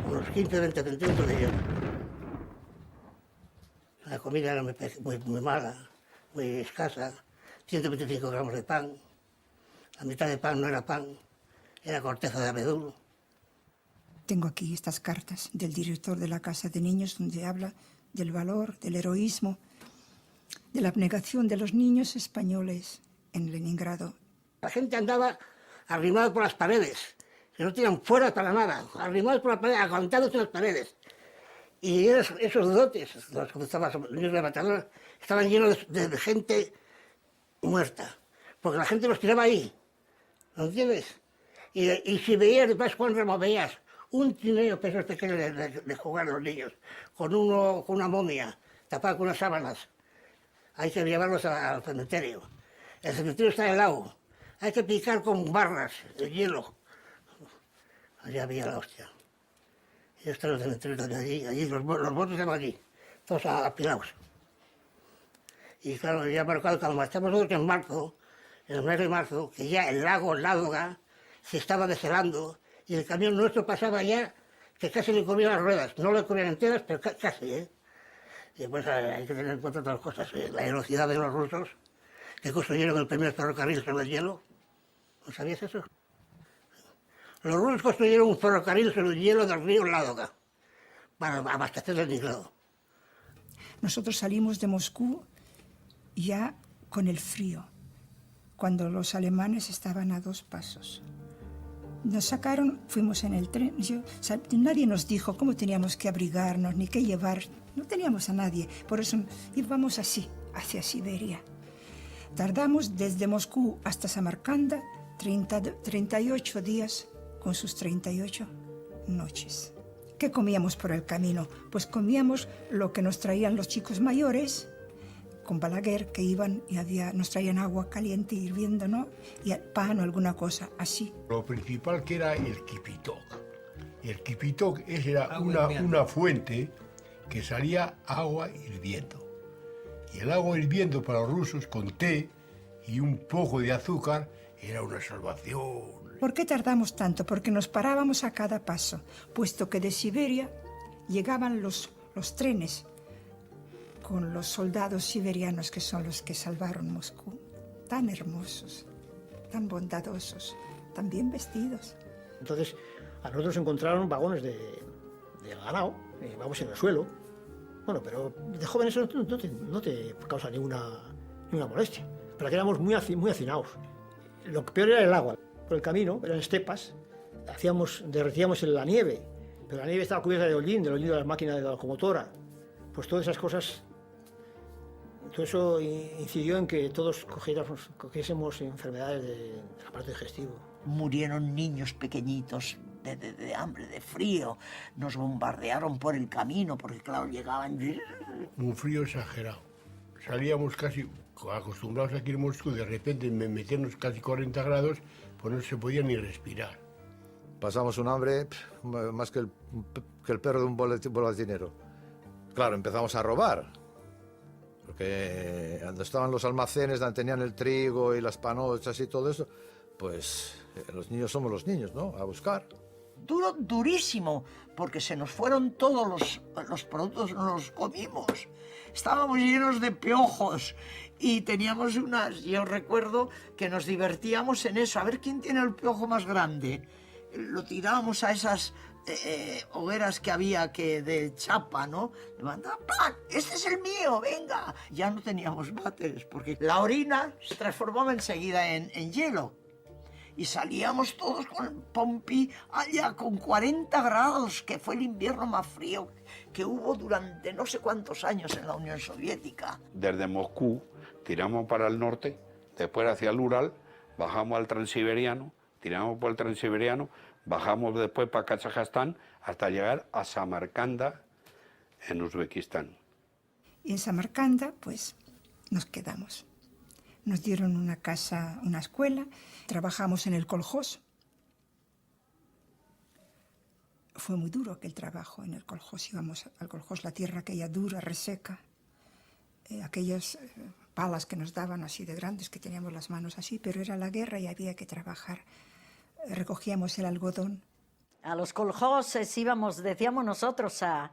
Unos 15-20 centímetros de hielo. La comida era muy mala, muy escasa. 125 gramos de pan. La mitad de pan no era pan, era corteza de abedul.
Tengo aquí estas cartas del director de la Casa de Niños donde habla del valor, del heroísmo, de la abnegación de los niños españoles en Leningrado.
La gente andaba arrimada por las paredes, que no tenían fuera para nada, arrimados por las paredes, aguantados en las paredes. Y esos dotes, los que estaban los niños de la matadora, estaban llenos de gente muerta, porque la gente los tiraba ahí, ¿lo entiendes? Y si veías, después cuando Ramos veías un trineo pesos pequeños de jugar los niños, con una momia, tapada con unas sábanas, hay que llevarlos al cementerio. El cementerio está helado, hay que picar con barras de hielo. Allá había la hostia. Y están los cementerios allí los botes estaban allí, todos apilados. Y claro, ya marcado cuando marchamos nosotros en marzo, en el mes de marzo, que ya el lago Ládoga se estaba deshelando y el camión nuestro pasaba ya que casi le comían las ruedas. No le comían enteras, pero casi, ¿eh? Y pues hay que tener en cuenta otras cosas. La velocidad de los rusos, que construyeron el primer ferrocarril sobre el hielo. ¿No sabías eso? Los rusos construyeron un ferrocarril sobre el hielo del río Ládoga para abastecer Leningrado.
Nosotros salimos de Moscú ya con el frío, cuando los alemanes estaban a 2 pasos. Nos sacaron, fuimos en el tren, nadie nos dijo cómo teníamos que abrigarnos ni qué llevar, no teníamos a nadie, por eso íbamos así, hacia Siberia. Tardamos desde Moscú hasta Samarcanda 38 días con sus 38 noches. ¿Qué comíamos por el camino? Pues comíamos lo que nos traían los chicos mayores, con Balaguer, que iban y nos traían agua caliente hirviendo, ¿no? Y pan o alguna cosa así.
Lo principal que era el kipitok. El kipitok era una fuente que salía agua hirviendo. Y el agua hirviendo para los rusos con té y un poco de azúcar era una salvación.
¿Por qué tardamos tanto? Porque nos parábamos a cada paso, puesto que de Siberia llegaban los trenes con los soldados siberianos que son los que salvaron Moscú, tan hermosos, tan bondadosos, tan bien vestidos.
Entonces, a nosotros encontraron vagones de ganado, vamos en el suelo. Bueno, pero de jóvenes eso no te causa ninguna molestia. Pero aquí éramos muy hacinados. Lo peor era el agua. Por el camino, eran estepas, derretíamos en la nieve, pero la nieve estaba cubierta de hollín de las máquinas de la locomotora. Pues todas esas cosas, todo eso incidió en que todos cogiésemos enfermedades del aparato digestivo.
Murieron niños pequeñitos de hambre, de frío. Nos bombardearon por el camino, porque claro, llegaban...
Un frío exagerado. Salíamos casi acostumbrados aquí en Moscú, de repente meternos casi 40 grados, pues no se podía ni respirar.
Pasamos un hambre más que el perro de un volatinero. Claro, empezamos a robar, porque donde estaban los almacenes, donde tenían el trigo y las panochas y todo eso, pues los niños somos los niños, ¿no? A buscar.
Durísimo, porque se nos fueron todos los productos, no los comimos. Estábamos llenos de piojos y teníamos yo recuerdo que nos divertíamos en eso, a ver quién tiene el piojo más grande. Lo tirábamos a esas hogueras que había de chapa, ¿no? Levantaban, ¡plan! ¡Este es el mío! ¡Venga! Ya no teníamos váteres, porque la orina se transformaba enseguida en hielo. Y salíamos todos con el pompi allá con 40 grados, que fue el invierno más frío que hubo durante no sé cuántos años en la Unión Soviética.
Desde Moscú tiramos para el norte, después hacia el Ural, bajamos al Transiberiano, tiramos por el Transiberiano, bajamos después para Kazajstán hasta llegar a Samarcanda, en Uzbekistán.
Y en Samarcanda, pues, nos quedamos. Nos dieron una casa, una escuela, trabajamos en el koljós. Fue muy duro aquel trabajo en el koljós. Íbamos al koljós, la tierra aquella dura, reseca, aquellas palas que nos daban así de grandes, que teníamos las manos así, pero era la guerra y había que trabajar. Recogíamos el algodón.
A los koljoses íbamos, decíamos nosotros, a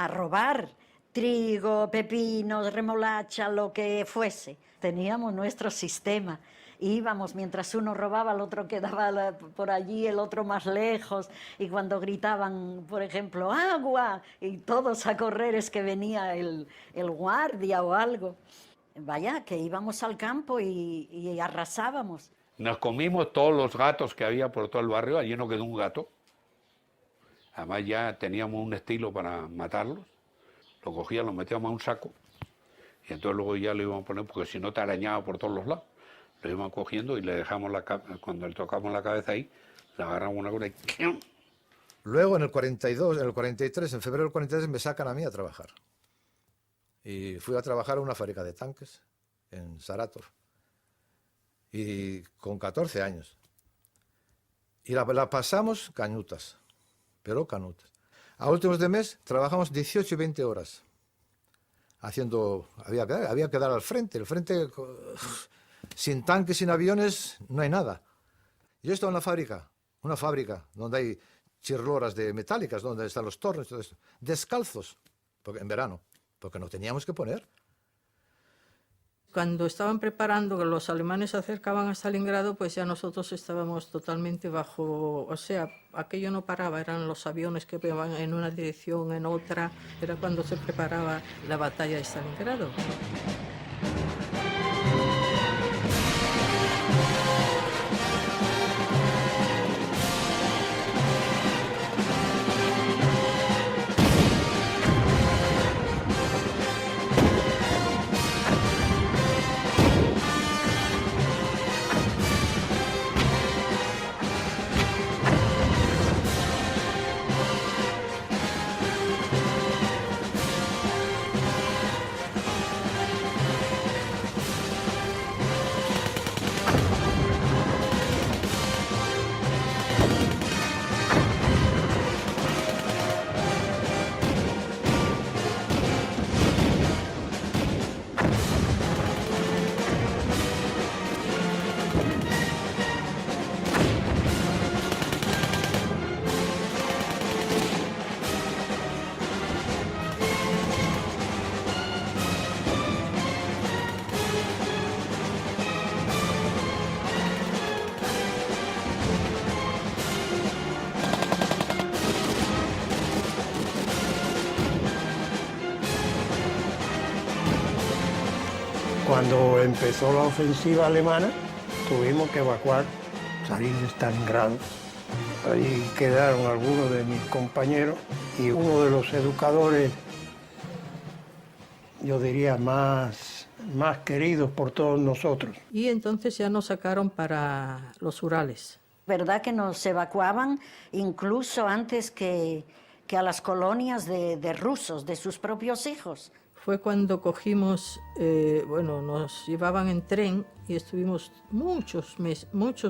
robar trigo, pepinos, remolacha, lo que fuese. Teníamos nuestro sistema. Íbamos, mientras uno robaba, el otro quedaba por allí, el otro más lejos, y cuando gritaban, por ejemplo, ¡agua!, y todos a correr, es que venía el guardia o algo. Vaya, que íbamos al campo y arrasábamos.
Nos comimos todos los gatos que había por todo el barrio, allí no quedó un gato. Además ya teníamos un estilo para matarlos. Lo cogíamos, lo metíamos a un saco, y entonces luego ya lo íbamos a poner, porque si no te arañaba por todos los lados. Lo íbamos cogiendo y le dejamos cuando le tocamos la cabeza ahí, le agarramos una cosa y...
Luego en el 42, en el 43, en febrero del 43 me sacan a mí a trabajar. Y fui a trabajar a una fábrica de tanques en Saratov. Y con 14 años. Y la pasamos canutas, pero canutas. A últimos de mes trabajamos 18 y 20 horas. Había que dar al frente. El frente, sin tanques, sin aviones, no hay nada. Yo estaba en una fábrica donde hay chirloras de metálicas, donde están los tornos, todo eso, descalzos, en verano, porque no teníamos que poner.
Cuando estaban preparando, que los alemanes se acercaban a Stalingrado, pues ya nosotros estábamos totalmente bajo, o sea, aquello no paraba, eran los aviones que iban en una dirección, en otra, era cuando se preparaba la batalla de Stalingrado.
Cuando empezó la ofensiva alemana, tuvimos que evacuar, salir de Stalingrado. Ahí quedaron algunos de mis compañeros y uno de los educadores, yo diría, más queridos por todos nosotros.
Y entonces ya nos sacaron para los Urales.
¿Verdad que nos evacuaban incluso antes que a las colonias de rusos, de sus propios hijos?
Fue cuando cogimos, nos llevaban en tren y estuvimos muchos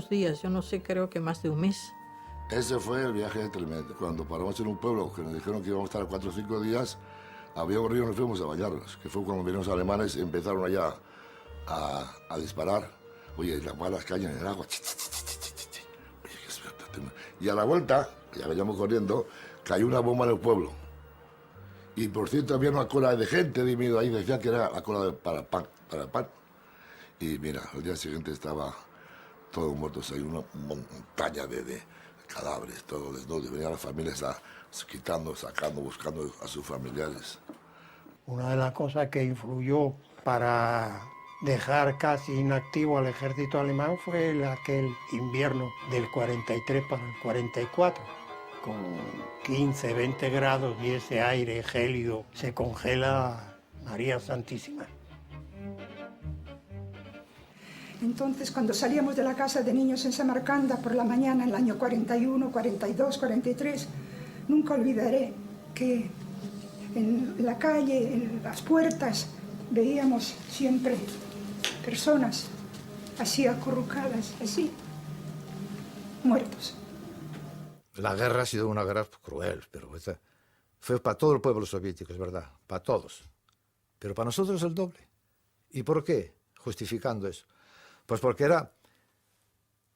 días, yo no sé, creo que más de un mes.
Ese fue el viaje de tremendo. Cuando paramos en un pueblo que nos dijeron que íbamos a estar 4 o 5 días, había un río y nos fuimos a bañarnos, que fue cuando vinieron los alemanes y empezaron allá a disparar. Oye, y las cañas en el agua. Y a la vuelta, ya veníamos corriendo, cayó una bomba en el pueblo. Y por cierto había una cola de gente de miedo ahí, decían que era la cola para el pan. Y mira, al día siguiente estaba todos muertos, hay una montaña de cadáveres, todos desnudos. Venían las familias quitando, sacando, buscando a sus familiares.
Una de las cosas que influyó para dejar casi inactivo al ejército alemán fue aquel invierno del 43 para el 44. Con 15, 20 grados y ese aire gélido se congela María Santísima.
Entonces, cuando salíamos de la casa de niños en Samarcanda por la mañana, en el año 41, 42, 43, nunca olvidaré que en la calle, en las puertas, veíamos siempre personas así acurrucadas, así, muertos.
La guerra ha sido una guerra cruel, pero fue para todo el pueblo soviético, es verdad, para todos. Pero para nosotros el doble. ¿Y por qué? Justificando eso. Pues porque era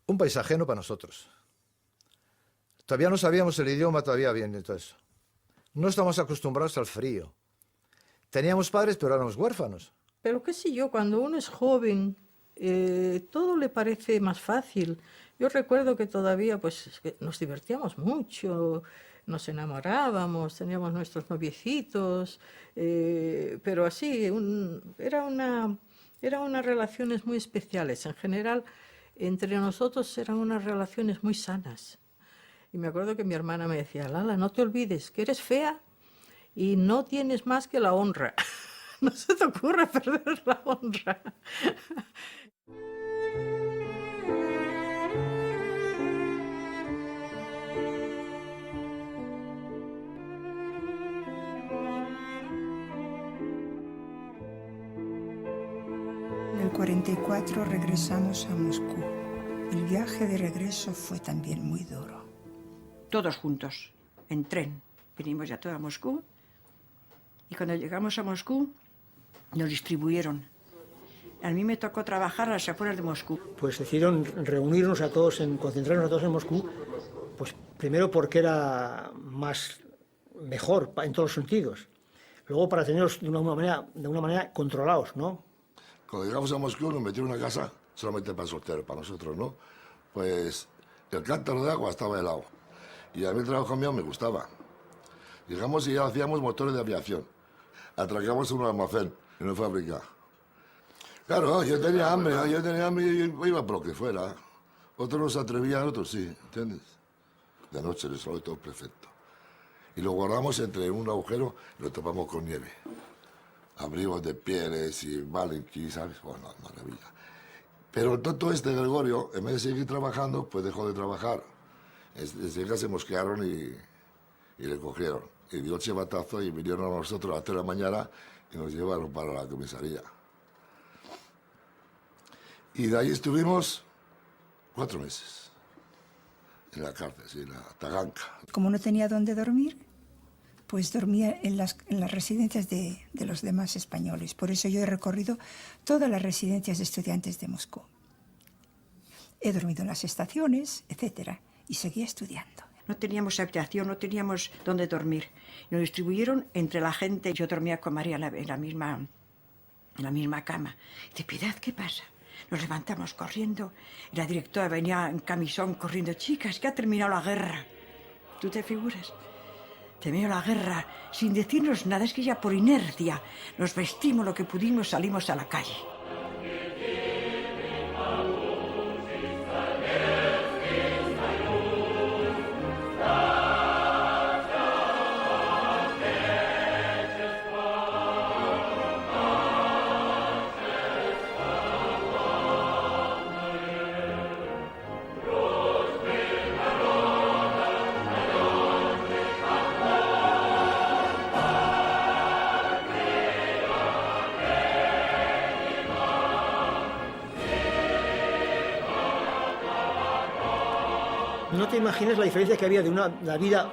un país ajeno para nosotros. Todavía no sabíamos el idioma todavía bien y todo eso. No estamos acostumbrados al frío. Teníamos padres, pero éramos huérfanos.
Pero qué sé yo, cuando uno es joven, todo le parece más fácil. Yo recuerdo que todavía pues, que nos divertíamos mucho, nos enamorábamos, teníamos nuestros noviecitos, pero así, eran unas relaciones muy especiales. En general, entre nosotros eran unas relaciones muy sanas. Y me acuerdo que mi hermana me decía, Lala, no te olvides que eres fea y no tienes más que la honra. No se te ocurre perder la honra.
En el 44 regresamos a Moscú. El viaje de regreso fue también muy duro.
Todos juntos, en tren. Vinimos ya todos a Moscú. Y cuando llegamos a Moscú, nos distribuyeron. A mí me tocó trabajar a las afueras de Moscú.
Pues decidieron reunirnos a todos, concentrarnos a todos en Moscú, pues primero porque era mejor en todos los sentidos. Luego para tenerlos de una manera controlados, ¿no?
Cuando llegamos a Moscú nos metieron en una casa solamente para solteros, para nosotros, ¿no? Pues el cántaro de agua estaba helado. Y a mí el trabajo mío me gustaba. Llegamos y ya hacíamos motores de aviación. Atracamos un almacén en una fábrica. Claro, yo tenía hambre y iba por lo que fuera. Otros no se atrevían, otros sí, ¿entiendes? De noche el sol todo perfecto. Y lo guardamos entre un agujero y lo tapamos con nieve. Abrigos de pieles y valenquí, ¿sabes? Bueno, maravilla. Pero todo este Gregorio, en vez de seguir trabajando, pues dejó de trabajar. Enseguida se mosquearon y le cogieron. Y dio el chivatazo y vinieron a nosotros a las 3 de la mañana y nos llevaron para la comisaría. Y de ahí estuvimos 4 meses. En la cárcel, sí, en la Taganka.
Como no tenía dónde dormir, pues dormía en las residencias de los demás españoles. Por eso yo he recorrido todas las residencias de estudiantes de Moscú. He dormido en las estaciones, etc. Y seguía estudiando.
No teníamos habitación, no teníamos dónde dormir. Nos distribuyeron entre la gente. Yo dormía con María en la misma cama. De Piedad, ¿qué pasa? Nos levantamos corriendo. Y la directora venía en camisón corriendo. Chicas, que ha terminado la guerra. ¿Tú te figuras? Terminó la guerra sin decirnos nada. Es que ya por inercia nos vestimos lo que pudimos, salimos a la calle.
No te imaginas la diferencia que había de la vida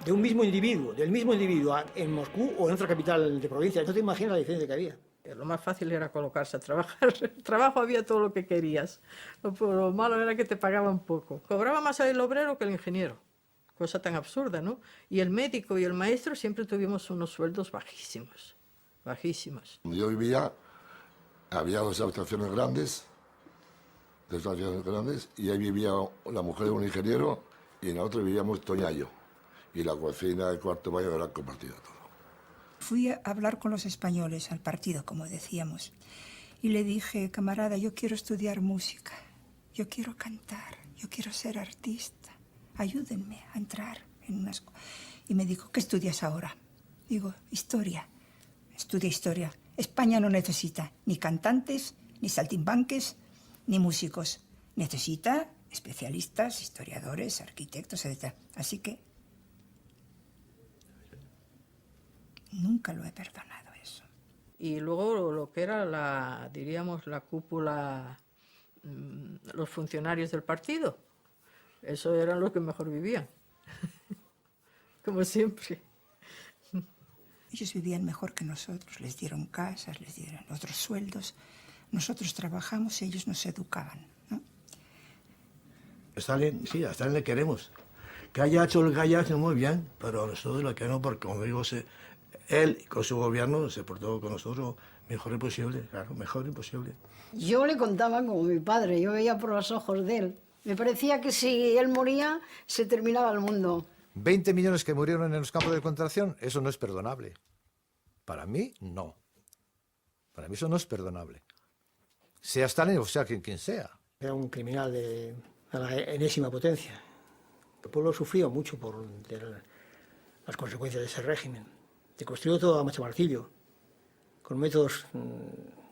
de un mismo individuo, del mismo individuo en Moscú o en otra capital de provincia. No te imaginas la diferencia que había.
Lo más fácil era colocarse a trabajar. El trabajo había todo lo que querías. Lo malo era que te pagaban poco. Cobraba más el obrero que el ingeniero. Cosa tan absurda, ¿no? Y el médico y el maestro siempre tuvimos unos sueldos bajísimos. Bajísimos.
Donde yo vivía, había 2 habitaciones grandes, y ahí vivía la mujer de un ingeniero y en la otra vivíamos Toña y yo. Y la cocina, el cuarto baño era compartido todo.
Fui a hablar con los españoles, al partido, como decíamos, y le dije, camarada, yo quiero estudiar música, yo quiero cantar, yo quiero ser artista, ayúdenme a entrar en una escuela. Y me dijo, ¿qué estudias ahora? Digo, historia. Estudia historia. España no necesita ni cantantes, ni saltimbanques, ni músicos. Necesita especialistas, historiadores, arquitectos, etc. Así que nunca lo he perdonado eso.
Y luego lo que era diríamos, la cúpula, los funcionarios del partido. Eso eran los que mejor vivían. Como siempre.
Ellos vivían mejor que nosotros, les dieron casas, les dieron otros sueldos. Nosotros trabajamos y ellos nos educaban, ¿no?
Stalin, sí, a Stalin le queremos. Que haya hecho lo que haya hecho muy bien, pero a nosotros lo que no, porque como digo, él con su gobierno se portó con nosotros mejor imposible, claro, mejor imposible.
Yo le contaba como mi padre, yo veía por los ojos de él. Me parecía que si él moría, se terminaba el mundo.
20 millones que murieron en los campos de concentración, eso no es perdonable. Para mí, no. Para mí eso no es perdonable. Sea Stalin o sea quien sea.
Era un criminal de la enésima potencia. El pueblo sufrió mucho por las consecuencias de ese régimen. Se construyó todo a macho martillo, con métodos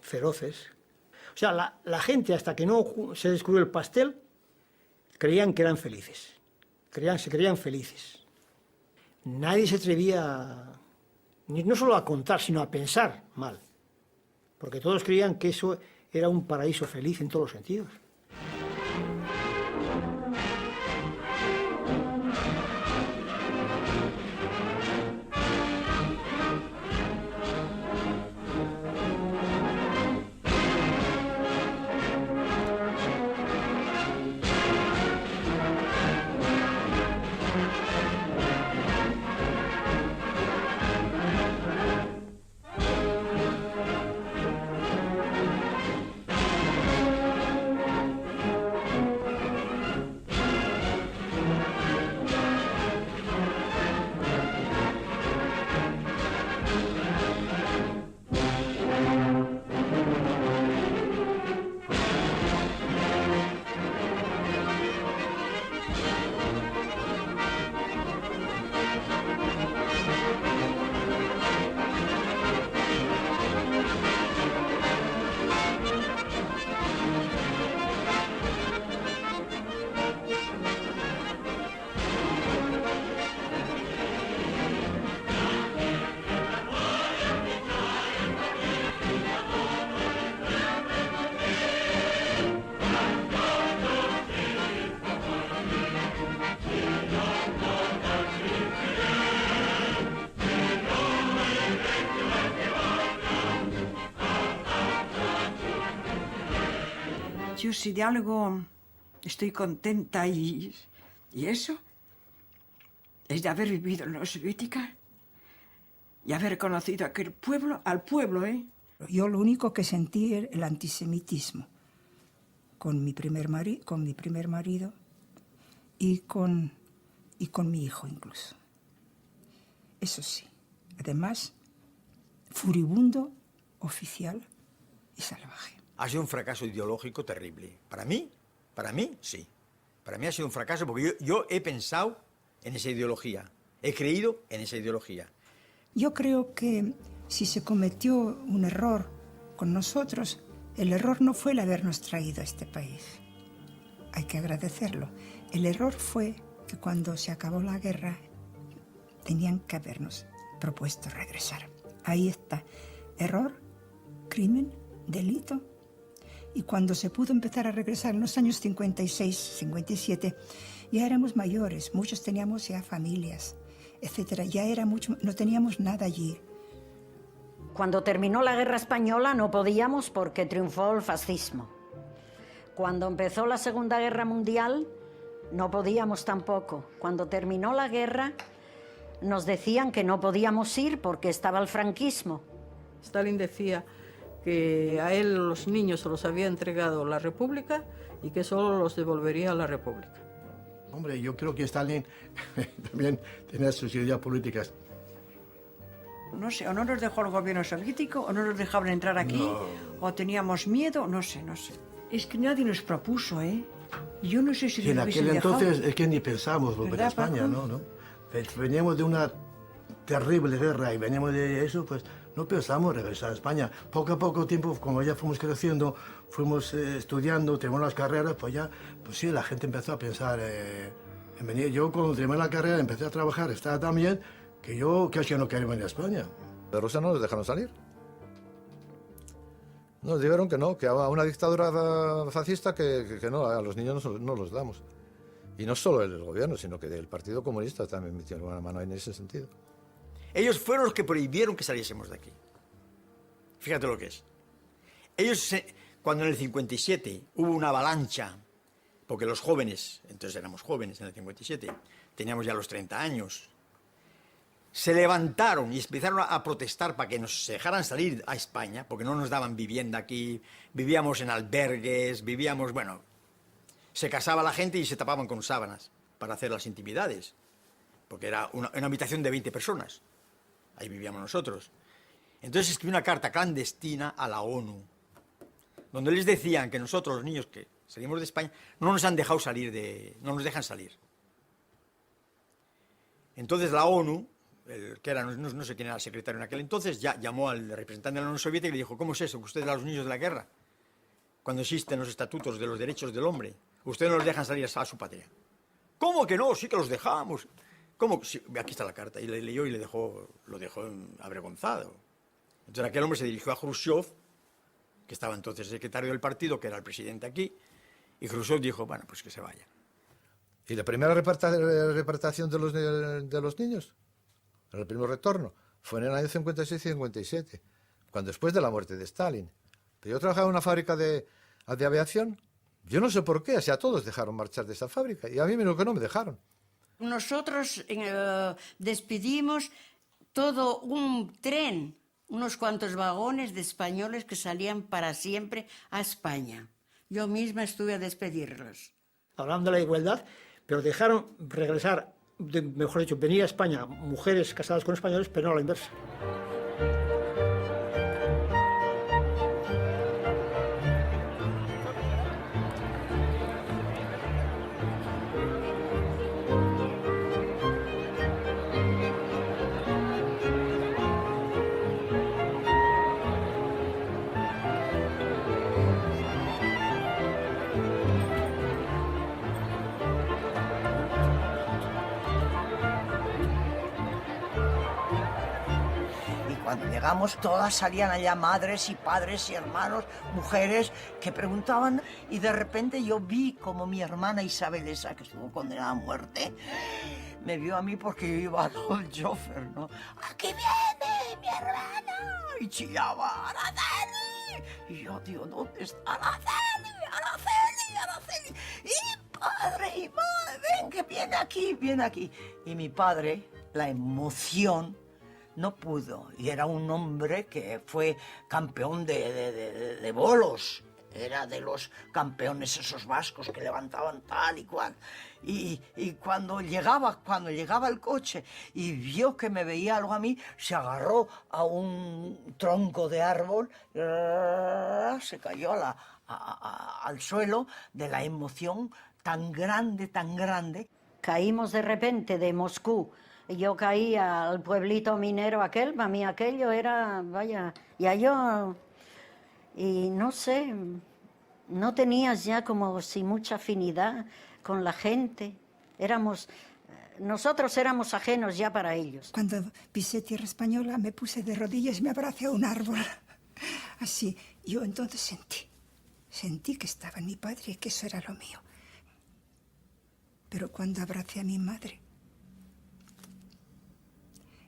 feroces. O sea, la gente, hasta que no se descubrió el pastel, creían que eran felices. Se creían felices. Nadie se atrevía no solo a contar, sino a pensar mal. Porque todos creían que eso era un paraíso feliz en todos los sentidos.
Yo si de algo estoy contenta y eso, es de haber vivido en la soviética y haber conocido aquel pueblo, al pueblo, ¿eh?
Yo lo único que sentí era el antisemitismo con mi primer marido y con mi hijo incluso. Eso sí. Además, furibundo, oficial y salvaje.
Ha sido un fracaso ideológico terrible. Para mí, sí. Para mí ha sido un fracaso porque yo he pensado en esa ideología. He creído en esa ideología.
Yo creo que si se cometió un error con nosotros, el error no fue el habernos traído a este país. Hay que agradecerlo. El error fue que cuando se acabó la guerra, tenían que habernos propuesto regresar. Ahí está. Error, crimen, delito. Y cuando se pudo empezar a regresar en los años 56, 57, ya éramos mayores, muchos teníamos ya familias, etcétera. Ya era mucho, no teníamos nada allí.
Cuando terminó la guerra española no podíamos porque triunfó el fascismo. Cuando empezó la Segunda Guerra Mundial no podíamos tampoco. Cuando terminó la guerra nos decían que no podíamos ir porque estaba el franquismo.
Stalin decía que a él los niños se los había entregado la República y que solo los devolvería a la República.
Hombre, yo creo que Stalin también tenía sus ideas políticas.
No sé, o no nos dejó el gobierno soviético, o no nos dejaban entrar aquí, o teníamos miedo, no sé. Es que nadie nos propuso, ¿eh? Yo no sé si
Y en
nos
aquel
hubiesen
entonces
dejado.
es que ni pensamos volver a
¿Verdad,
España,
Paco?
¿no? Veníamos de una terrible guerra y veníamos de eso, pues no pensamos regresar a España. Poco a poco tiempo, como ya fuimos creciendo, fuimos estudiando, terminamos las carreras, pues ya, pues sí, la gente empezó a pensar en venir. Yo cuando terminé la carrera empecé a trabajar, estaba tan bien que yo casi no quería venir a España.
De Rusia no nos dejaron salir. Nos dijeron que no, que había una dictadura fascista que no, a los niños no los damos. Y no solo el gobierno, sino que el Partido Comunista también metió una mano en ese sentido.
Ellos fueron los que prohibieron que saliésemos de aquí. Fíjate lo que es. Ellos, cuando en el 57 hubo una avalancha, porque los jóvenes, entonces éramos jóvenes en el 57, teníamos ya los 30 años, se levantaron y empezaron a protestar para que nos dejaran salir a España, porque no nos daban vivienda aquí, vivíamos en albergues, vivíamos, bueno, se casaba la gente y se tapaban con sábanas para hacer las intimidades, porque era una habitación de 20 personas, ahí vivíamos nosotros. Entonces escribí una carta clandestina a la ONU, donde les decían que nosotros, los niños que salimos de España, no nos han dejado salir no nos dejan salir. Entonces la ONU, que era, no sé quién era el secretario en aquel entonces, ya llamó al representante de la Unión Soviética y le dijo: ¿cómo es eso que ustedes a los niños de la guerra, cuando existen los estatutos de los derechos del hombre, ustedes no los dejan salir a su patria? ¿Cómo que no? Sí que los dejamos. ¿Cómo? Sí, aquí está la carta. Y le leyó y lo dejó avergonzado. Entonces aquel hombre se dirigió a Khrushchev, que estaba entonces secretario del partido, que era el presidente aquí, y Khrushchev dijo: bueno, pues que se vaya.
¿Y la primera repatriación de los niños? El primer retorno fue en el año 56 y 57, cuando después de la muerte de Stalin. Pero yo trabajaba en una fábrica de aviación. Yo no sé por qué, a todos dejaron marchar de esa fábrica, y a mí lo que no me dejaron.
Nosotros despedimos todo un tren, unos cuantos vagones de españoles que salían para siempre a España. Yo misma estuve a despedirlos.
Hablando de la igualdad, pero dejaron regresar, mejor dicho, venir a España mujeres casadas con españoles, pero no a la inversa.
Cuando llegamos, todas salían allá, madres y padres y hermanos, mujeres, que preguntaban, y de repente yo vi como mi hermana Isabel, esa que estuvo condenada a muerte, me vio a mí porque yo iba al lado del chofer, ¿no? ¡Aquí viene mi hermana! Y chillaba, ¡Araceli! Y yo, digo, ¿dónde está Araceli? ¡Araceli! ¡Araceli! Y padre y madre, ven que viene aquí, viene aquí. Y mi padre, la emoción, no pudo, y era un hombre que fue campeón de bolos, era de los campeones esos vascos que levantaban tal y cual, y cuando llegaba el coche y vio que me veía algo a mí, se agarró a un tronco de árbol, se cayó al suelo de la emoción tan grande.
Caímos de repente de Moscú. Yo caí al pueblito minero aquel, para mí aquello era, vaya, ya yo, y no sé, no tenías ya como si mucha afinidad con la gente, nosotros éramos ajenos ya para ellos.
Cuando pisé tierra española me puse de rodillas y me abracé a un árbol, así, yo entonces sentí que estaba en mi padre y que eso era lo mío. Pero cuando abracé a mi madre,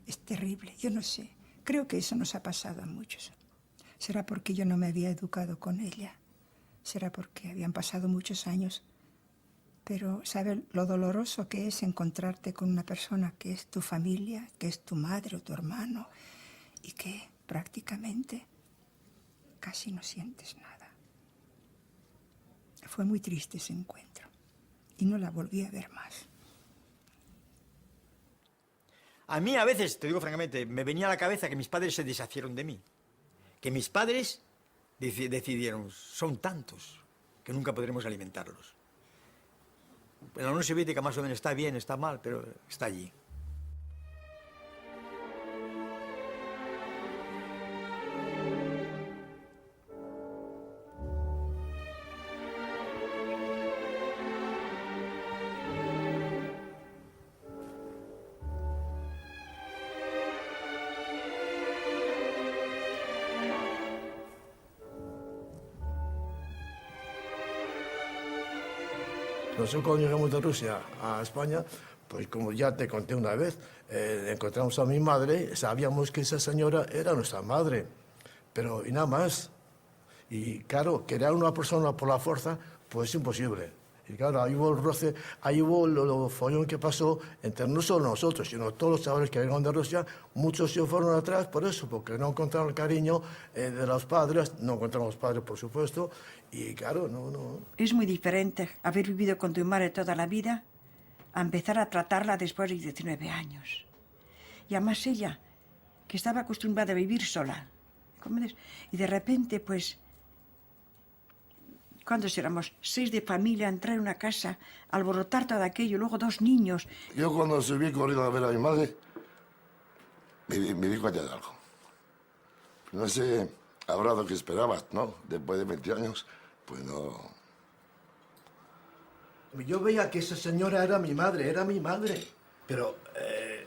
es terrible, yo no sé. Creo que eso nos ha pasado a muchos. Será porque yo no me había educado con ella. Será porque habían pasado muchos años. Pero, ¿sabes lo doloroso que es encontrarte con una persona que es tu familia, que es tu madre o tu hermano, y que prácticamente casi no sientes nada? Fue muy triste ese encuentro y no la volví a ver más.
A mí a veces, te digo francamente, me venía a la cabeza que mis padres se deshicieron de mí. Que mis padres decidieron, son tantos, que nunca podremos alimentarlos. La Unión Soviética más o menos está bien, está mal, pero está allí.
Nosotros cuando llegamos de Rusia a España, pues como ya te conté una vez, encontramos a mi madre, sabíamos que esa señora era nuestra madre, pero y nada más. Y claro, crear una persona por la fuerza, pues es imposible. Y claro, ahí hubo el roce, ahí hubo lo follón que pasó entre no solo nosotros, sino todos los chavales que venían de Rusia. Muchos se fueron atrás por eso, porque no encontraron el cariño de los padres, no encontraron los padres, por supuesto, y claro, no.
Es muy diferente haber vivido con tu madre toda la vida a empezar a tratarla después de 19 años. Y además ella, que estaba acostumbrada a vivir sola, ¿comprendes? Y de repente, pues, ¿cuántos éramos? 6 de familia, entrar en una casa, alborotar todo aquello, luego 2 niños.
Yo cuando subí corriendo a ver a mi madre, me di cuenta de algo. No sé, habrá lo que esperabas, ¿no? Después de 20 años, pues no.
Yo veía que esa señora era mi madre, pero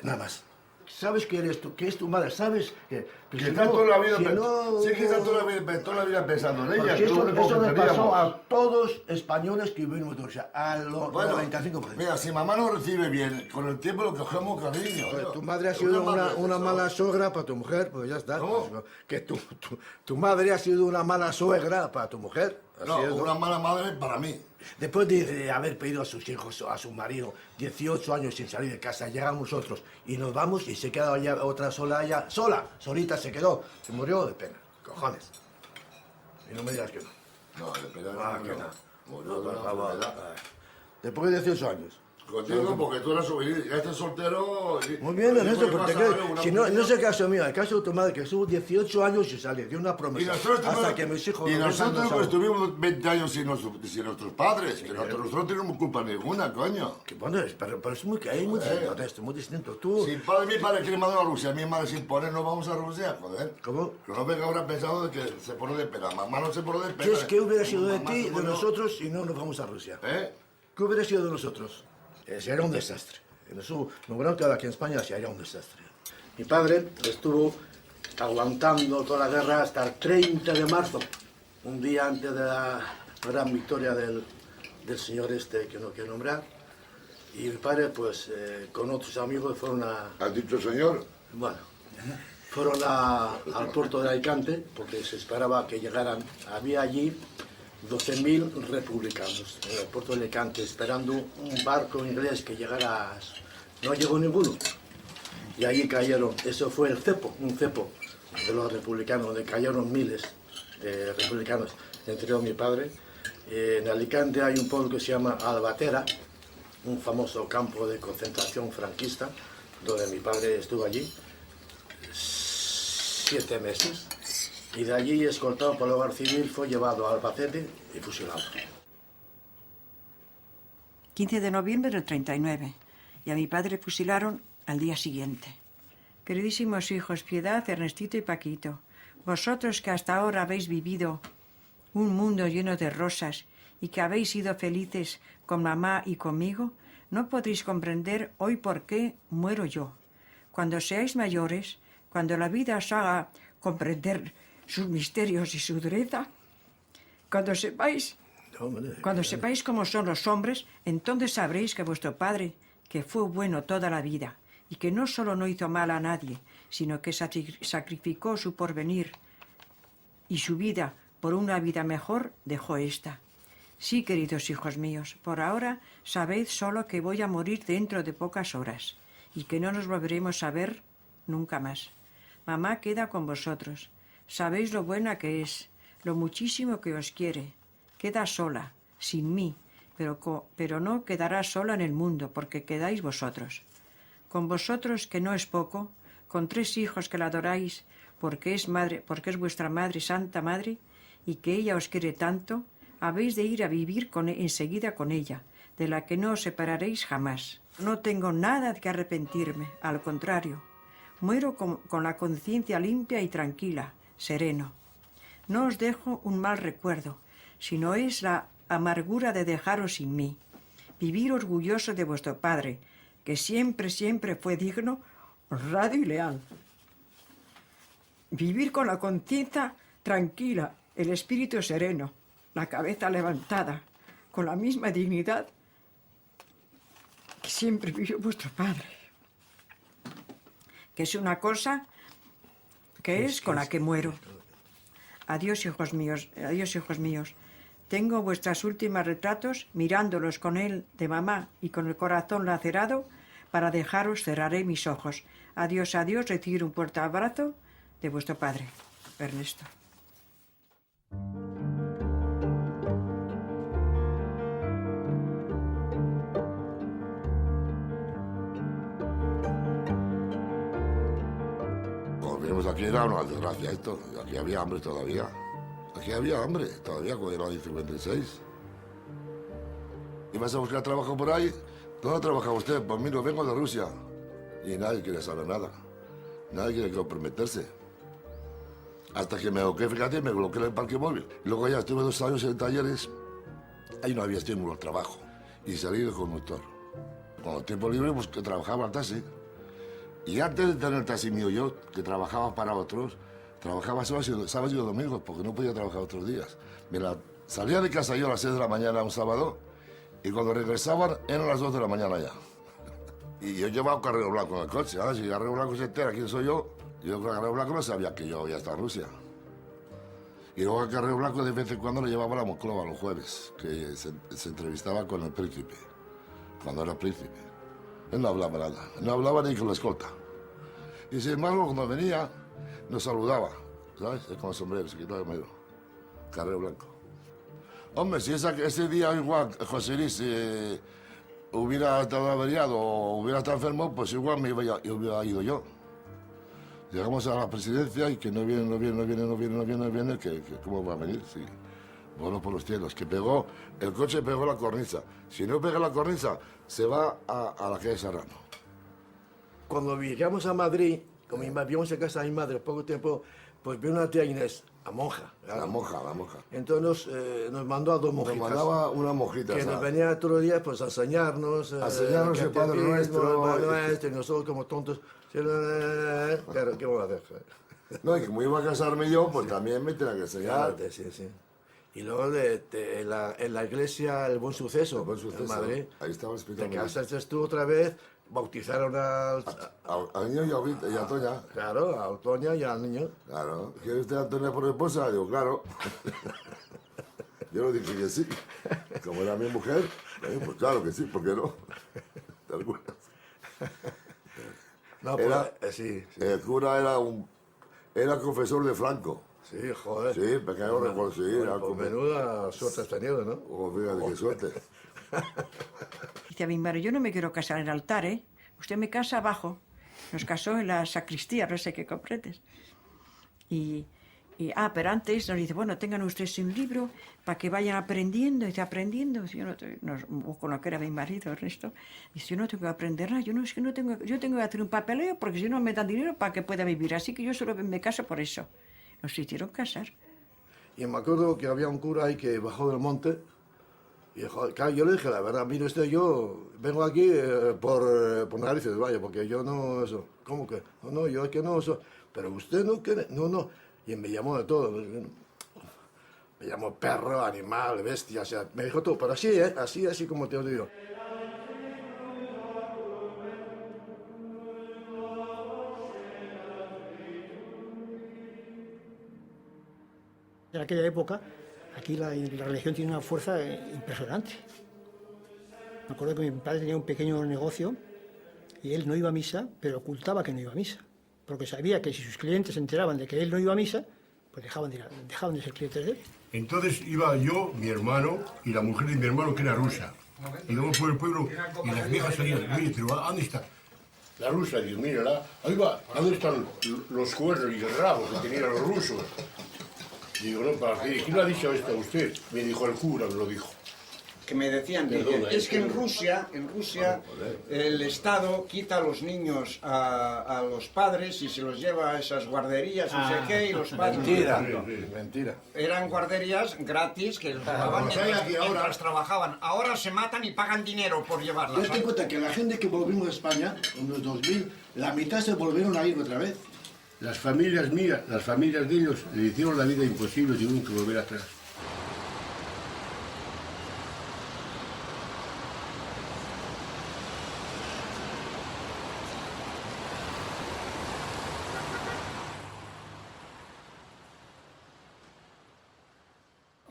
nada más. Sabes que eres tú, que es tu madre, sabes que...
Que está toda la vida,
sí,
que está toda la vida pensando en ella.
Eso le pasó a todos españoles que vivimos de Rusia, a los 95%.
Mira, si mamá nos recibe bien, con el tiempo lo cogemos cariño.
Pues tu madre ha sido una mala suegra para tu mujer, pues ya está.
¿Cómo?
Que tu madre ha sido una mala suegra para tu mujer.
No, una mala madre para mí.
Después de haber pedido a sus hijos, a su marido, 18 años sin salir de casa, llegamos nosotros y nos vamos y se queda ella, otra sola, ella, solita se quedó. Se murió de pena, cojones. Y no me digas que no.
No, de pena
que no.
Murió
por
de
favor.
enfermedad.
Después de 18 años.
Contigo, porque tú eres juvenil, este soltero...
Muy bien, en eso, porque si no es el caso mío, el caso de tu madre, que estuvo 18 años y salió, dio una promesa, hasta que mis hijos...
Y nosotros pues estuvimos 20 años sin nuestros padres, que nosotros no tenemos culpa ninguna, coño.
Que bueno, pero es muy distinto esto, muy distinto. Tú...
Mi padre quiere mandar a Rusia, mi madre sin poner, no vamos a Rusia, joder.
¿Cómo?
Que no venga ahora pensando que se pone de pena, mamá no se pone de pena.
¿Qué hubiera sido de ti, de nosotros, si no nos vamos a Rusia? ¿Qué hubiera sido de nosotros? Sería un desastre. En eso, me hubieran quedado aquí en España, sería un desastre. Mi padre estuvo aguantando toda la guerra hasta el 30 de marzo, un día antes de la gran victoria del señor este que no quiero nombrar. Y mi padre, pues, con otros amigos fueron a...
¿Has dicho señor?
Bueno, fueron al puerto de Alicante, porque se esperaba que llegaran. Había allí 12.000 republicanos en el puerto de Alicante, esperando un barco inglés que llegara. No llegó ninguno. Y allí cayeron, eso fue el cepo, un cepo de los republicanos, donde cayeron miles de republicanos, entre ellos mi padre. En Alicante hay un pueblo que se llama Albatera, un famoso campo de concentración franquista, donde mi padre estuvo allí 7 meses. Y de allí, escoltado por la Guardia Civil, fue llevado a Albacete y fusilado.
15 de noviembre del 39. Y a mi padre fusilaron al día siguiente. Queridísimos hijos, Piedad, Ernestito y Paquito, vosotros que hasta ahora habéis vivido un mundo lleno de rosas y que habéis sido felices con mamá y conmigo, no podréis comprender hoy por qué muero yo. Cuando seáis mayores, cuando la vida os haga comprender sus misterios y su dureza, cuando sepáis cómo son los hombres, entonces sabréis que vuestro padre, que fue bueno toda la vida y que no solo no hizo mal a nadie, sino que sacrificó su porvenir y su vida por una vida mejor, dejó esta. Sí, queridos hijos míos, por ahora sabed solo que voy a morir dentro de pocas horas y que no nos volveremos a ver nunca más. Mamá queda con vosotros. Sabéis lo buena que es, lo muchísimo que os quiere. Queda sola, sin mí, pero no quedará sola en el mundo, porque quedáis vosotros. Con vosotros, que no es poco, con 3 hijos que la adoráis, porque es vuestra madre, Santa Madre, y que ella os quiere tanto, habéis de ir a vivir enseguida con ella, de la que no os separaréis jamás. No tengo nada de que arrepentirme, al contrario. Muero con la conciencia limpia y tranquila, sereno. No os dejo un mal recuerdo, sino es la amargura de dejaros sin mí. Vivir orgulloso de vuestro padre, que siempre, siempre fue digno, honrado y leal. Vivir con la conciencia tranquila, el espíritu sereno, la cabeza levantada, con la misma dignidad que siempre vivió vuestro padre. Que es una cosa que es con la que muero. Adiós, hijos míos, Tengo vuestros últimos retratos, mirándolos con él de mamá y con el corazón lacerado, para dejaros cerraré mis ojos. Adiós, adiós, recibir un fuerte abrazo de vuestro padre, Ernesto.
Cuando vinimos aquí era una desgracia esto, aquí había hambre todavía. Aquí había hambre todavía cuando era el 56. ¿Ibas a buscar trabajo por ahí? ¿Dónde trabaja usted? Pues mira, vengo de Rusia. Y nadie quiere saber nada. Nadie quiere comprometerse. Hasta que me bloqueé, fíjate, me bloqueé en el parque móvil. Luego ya estuve 2 años en talleres. Ahí no había estímulo al trabajo. Y salí de conductor. Con el tiempo libre, pues que trabajaba al taxi. Y antes de tener el taxi mío yo, que trabajaba para otros, trabajaba sábados y domingos, porque no podía trabajar otros días. Salía de casa yo a las 6 de la mañana un sábado, y cuando regresaban eran las 2 de la mañana ya. Y yo llevaba un carrero blanco en el coche. Si el carrero blanco se entera quién soy yo, yo con el carrero blanco no sabía que yo había estado en Rusia. Y luego el carrero blanco de vez en cuando lo llevaba a la Monclova los jueves, que se entrevistaba con el príncipe, cuando era príncipe. Él no hablaba nada, no hablaba ni con la escolta. Y sin embargo, cuando venía, nos saludaba, ¿sabes? Con el sombrero, se quitaba el sombrero. Carrero blanco. Hombre, si ese día igual José Luis hubiera estado averiado o hubiera estado enfermo, pues igual me hubiera ido yo. Llegamos a la presidencia y que no viene, que ¿cómo va a venir? Sí. Bueno, por los cielos, que el coche pegó la cornisa. Si no pega la cornisa, se va a la calle Serrano.
Cuando llegamos a Madrid, como vivíamos en casa de mi madre poco tiempo, pues vi una tía Inés, a monja. Claro.
La monja.
Entonces nos mandó a 2 monjitas.
Nos mandaba una monjita.
Que nos venía todos los días pues, a enseñarnos.
El Padre Nuestro.
Y nosotros como tontos. Claro, ¿qué vamos a hacer?
No, y como iba a casarme yo, pues también me tenía que enseñar.
Claro, sí. Y luego en la iglesia El Buen Suceso, en Madrid.
Ahí estaba explicando.
Te casaste tú otra vez, bautizaron al
niño y a Toña.
Claro, a Toña y al niño.
Claro. ¿Quiere usted a Toña por esposa? Digo, claro. Yo le dije que sí. Como era mi mujer, pues claro que sí, ¿por qué no? ¿Te acuerdas?
No, pues, sí.
El cura era confesor de Franco.
Sí, joder.
Sí, pequeño reconocido.
Pues menuda suerte has tenido, ¿no?
Oh, fíjate, qué suerte.
Dice a mi madre, yo no me quiero casar en el altar, ¿eh? Usted me casa abajo. Nos casó en la sacristía, no sé qué comprendes. Pero antes nos dice, bueno, tengan ustedes un libro para que vayan aprendiendo. Dice, aprendiendo. Yo con lo que era mi marido, Ernesto. Dice, yo no tengo que aprender nada. Yo tengo que hacer un papeleo porque si no me dan dinero para que pueda vivir. Así que yo solo me caso por eso. Nos hicieron casar.
Y me acuerdo que había un cura ahí que bajó del monte. Y claro, yo le dije, la verdad, mire usted, yo vengo aquí por narices, vaya, porque yo no, eso. ¿Cómo que? No, yo es que no, eso. Pero usted no quiere, no. Y me llamó de todo. Me llamó perro, animal, bestia, o sea, me dijo todo. Pero así, así como te lo digo.
En aquella época, aquí la religión tiene una fuerza impresionante. Me acuerdo que mi padre tenía un pequeño negocio y él no iba a misa, pero ocultaba que no iba a misa. Porque sabía que si sus clientes se enteraban de que él no iba a misa, pues dejaban de ser clientes de él.
Entonces iba yo, mi hermano y la mujer de mi hermano, que era rusa. Y luego por el pueblo y las viejas salían, oye, pero ¿dónde está? La rusa, digo, mírala, ahí va, ¿dónde están los cuernos y el rabo que tenían los rusos? Digo, no, ¿para qué? ¿Quién le ha dicho esto a usted? Me dijo el cura, me lo dijo.
Que me decían, es que en Rusia el Estado quita a los niños a los padres y se los lleva a esas guarderías, no sé qué, y los padres...
Mentira.
Eran guarderías gratis que los llevaban mientras trabajaban. Ahora se matan y pagan dinero por llevarlas.
Date cuenta que la gente que volvimos a España, en los 2000, la mitad se volvieron a ir otra vez.
Las familias mías, las familias de ellos, le hicieron la vida imposible y tuvieron que volver atrás.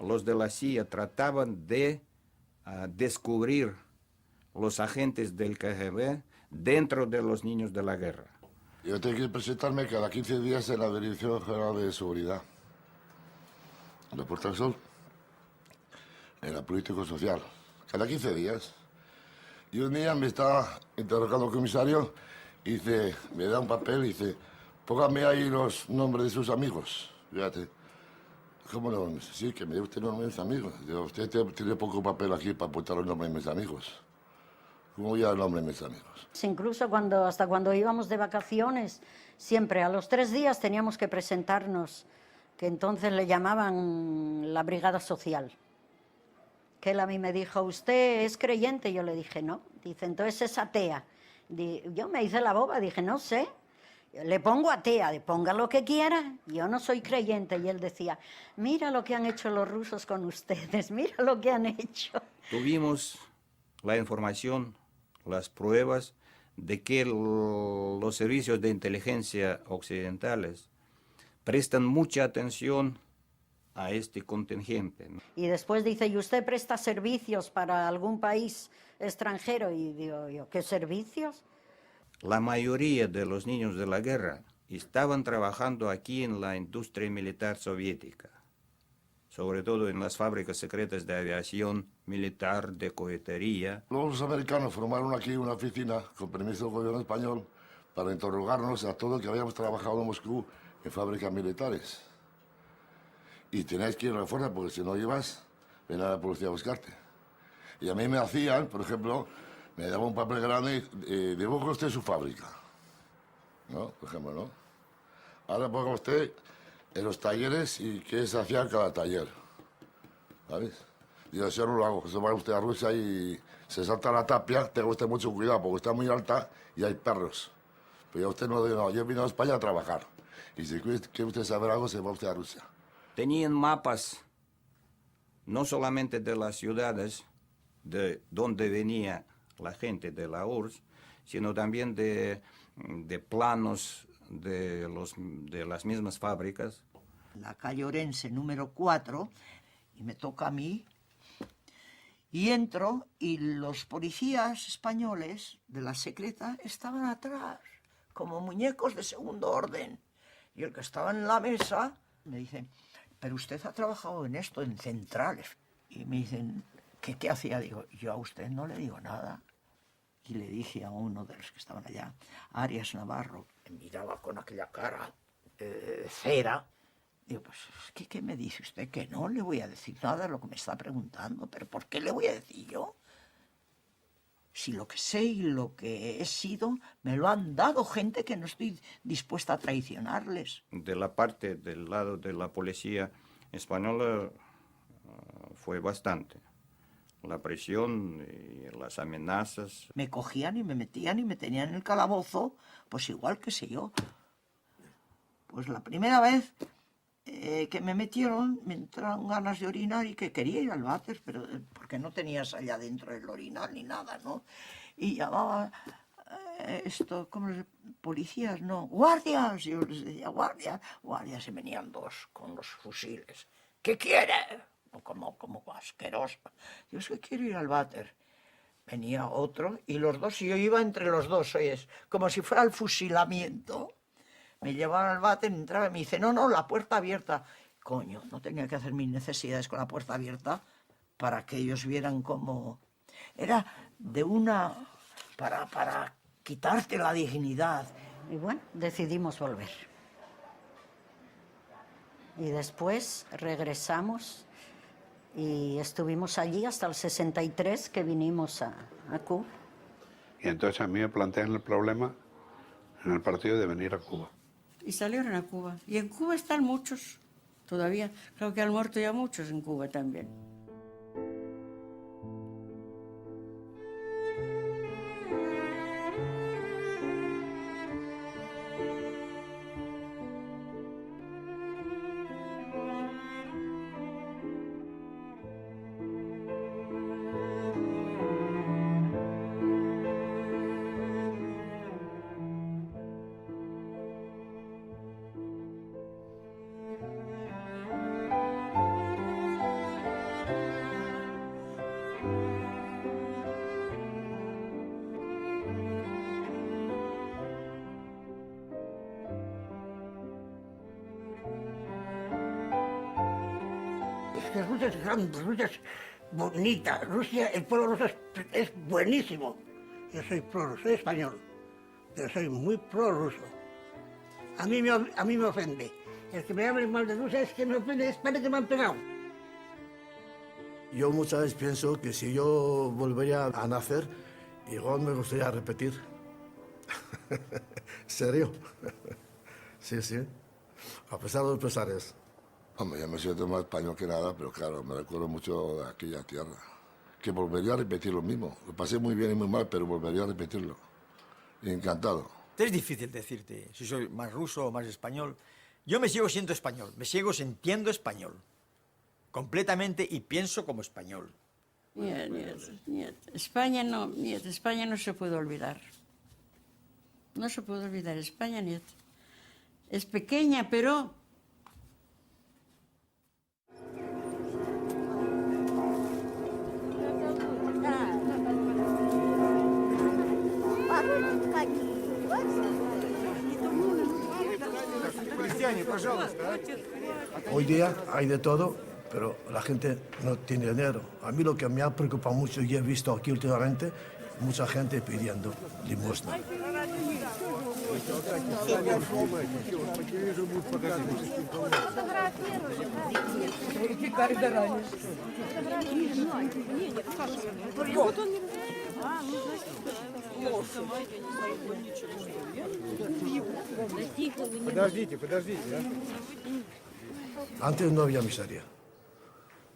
los de la CIA trataban de descubrir los agentes del KGB dentro de los niños de la guerra.
Yo tengo que presentarme cada 15 días en la Dirección General de Seguridad, en la Puerta del Sol, en la político-social, cada 15 días. Y un día me estaba interrogando el comisario y dice, me da un papel y dice, póngame ahí los nombres de sus amigos. Fíjate. ¿Cómo no? Sí, que me dé usted nombres de mis amigos. Digo, usted tiene poco papel aquí para apuntar los nombres de mis amigos. ¿Cómo voy a dar el nombre de mis amigos?
Incluso hasta cuando íbamos de vacaciones, siempre a los 3 días teníamos que presentarnos, que entonces le llamaban la brigada social. Que él a mí me dijo, ¿usted es creyente? Yo le dije, no. Dice, entonces es atea. Yo me hice la boba, dije, no sé. Le pongo atea, le ponga lo que quiera. Yo no soy creyente. Y él decía, mira lo que han hecho los rusos con ustedes, mira lo que han hecho.
Tuvimos la información, las pruebas de que los servicios de inteligencia occidentales prestan mucha atención a este contingente.
Y después dice, ¿y usted presta servicios para algún país extranjero? Y digo yo, ¿qué servicios?
La mayoría de los niños de la guerra estaban trabajando aquí en la industria militar soviética, sobre todo en las fábricas secretas de aviación militar, de cohetería.
Luego los americanos formaron aquí una oficina, con permiso del gobierno español, para interrogarnos a todos que habíamos trabajado en Moscú en fábricas militares. Y teníais que ir a la fuerza, porque si no ibas, venía la policía a buscarte. Y a mí me hacían, por ejemplo, me daba un papel grande, dibuja usted su fábrica, ¿no? Por ejemplo, ¿no? Ahora ponga usted en los talleres y qué se hacía en cada taller, ¿sabes? Y yo eso no lo hago, se va usted a Rusia y se salta la tapia, tenga usted mucho cuidado porque está muy alta y hay perros. Pero ya usted no dice, no, yo vine a España a trabajar. Y si quiere usted saber algo, se va usted a Rusia.
Tenían mapas, no solamente de las ciudades, de donde venía la gente de la URSS, sino también de planos de las mismas fábricas.
La calle Orense número 4, y me toca a mí, y entro, y los policías españoles de la secreta estaban atrás, como muñecos de segundo orden. Y el que estaba en la mesa me dice, pero usted ha trabajado en esto, en centrales. Y me dicen, ¿qué hacía? Digo, yo a usted no le digo nada. Y le dije a uno de los que estaban allá, Arias Navarro, me miraba con aquella cara cera. Digo, pues, ¿qué me dice usted? Que no le voy a decir nada de lo que me está preguntando. ¿Pero por qué le voy a decir yo? Si lo que sé y lo que he sido, me lo han dado gente que no estoy dispuesta a traicionarles.
De la parte del lado de la policía española fue bastante. La presión y las amenazas.
Me cogían y me metían y me tenían en el calabozo, pues igual que sé yo. Pues la primera vez que me metieron, me entraron ganas de orinar y que quería ir al váter, pero porque no tenías allá dentro el orinal ni nada, ¿no? Y llamaba ¿cómo les policías? No, guardias. Yo les decía, guardias. Guardias, y venían dos con los fusiles. ¿Qué quiere? Como asqueroso. Yo es que quiero ir al váter. Venía otro y los dos, y yo iba entre los dos, oyes, como si fuera el fusilamiento. Me llevaban al váter, entraba y me dice, no, la puerta abierta. Coño, no tenía que hacer mis necesidades con la puerta abierta para que ellos vieran cómo... Era de una... para quitarte la dignidad.
Y bueno, decidimos volver. Y después regresamos y estuvimos allí hasta el 63, que vinimos a Cuba.
Y entonces a mí me plantean el problema en el partido de venir a Cuba.
Y salieron a Cuba. Y en Cuba están muchos todavía. Creo que han muerto ya muchos en Cuba también.
Es que Rusia es grande, Rusia es bonita, Rusia, el pueblo ruso es buenísimo. Yo soy prorruso, soy español, pero soy muy prorruso. A mí me ofende. El que me hable mal de Rusia es que me ofende, es parece que me han pegado.
Yo muchas veces pienso que si yo volvería a nacer, igual me gustaría repetir. ¿Serio? Sí, sí. A pesar de los pesares.
Hombre, ya me siento más español que nada, pero claro, me recuerdo mucho de aquella tierra. Que volvería a repetir lo mismo. Lo pasé muy bien y muy mal, pero volvería a repetirlo. Encantado.
Es difícil decirte si soy más ruso o más español. Yo me sigo siendo español, me sigo sintiendo español. Completamente y pienso como español.
Niet. España no se puede olvidar. No se puede olvidar España, niet. Es pequeña, pero...
Hoy día hay de todo, pero la gente no tiene dinero. A mí lo que me ha preocupado mucho y he visto aquí últimamente, mucha gente pidiendo limosna.
Подождите.
Antes no había miseria.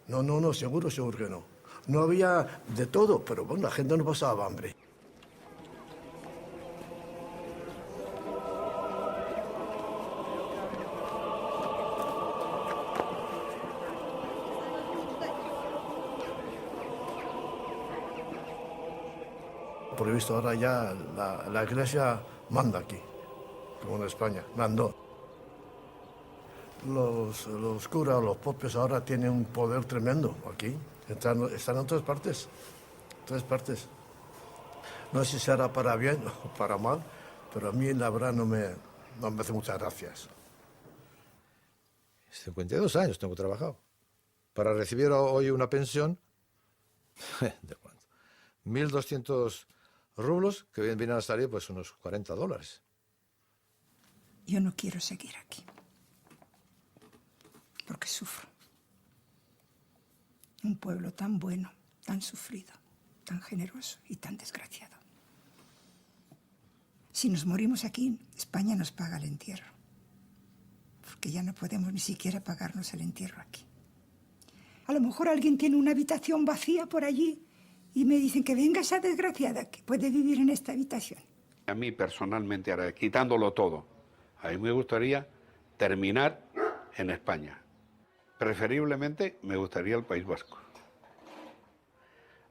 No, seguro que no. No había de todo, pero bueno, la gente no pasaba hambre. Por lo visto ahora ya la iglesia manda aquí, como en España, mandó. Los curas, los propios ahora tienen un poder tremendo aquí. Están en todas partes. No sé si será para bien o para mal, pero a mí la verdad no me hace muchas gracias.
52 años tengo trabajado. Para recibir hoy una pensión, ¿de cuánto? 1.200 rublos, que vienen a salir pues unos $40.
Yo no quiero seguir aquí, porque sufro. Un pueblo tan bueno, tan sufrido, tan generoso y tan desgraciado. Si nos morimos aquí, España nos paga el entierro, porque ya no podemos ni siquiera pagarnos el entierro aquí. A lo mejor alguien tiene una habitación vacía por allí y me dicen que venga esa desgraciada que puede vivir en esta habitación.
A mí personalmente, ahora quitándolo todo, a mí me gustaría terminar en España. Preferiblemente me gustaría el País Vasco.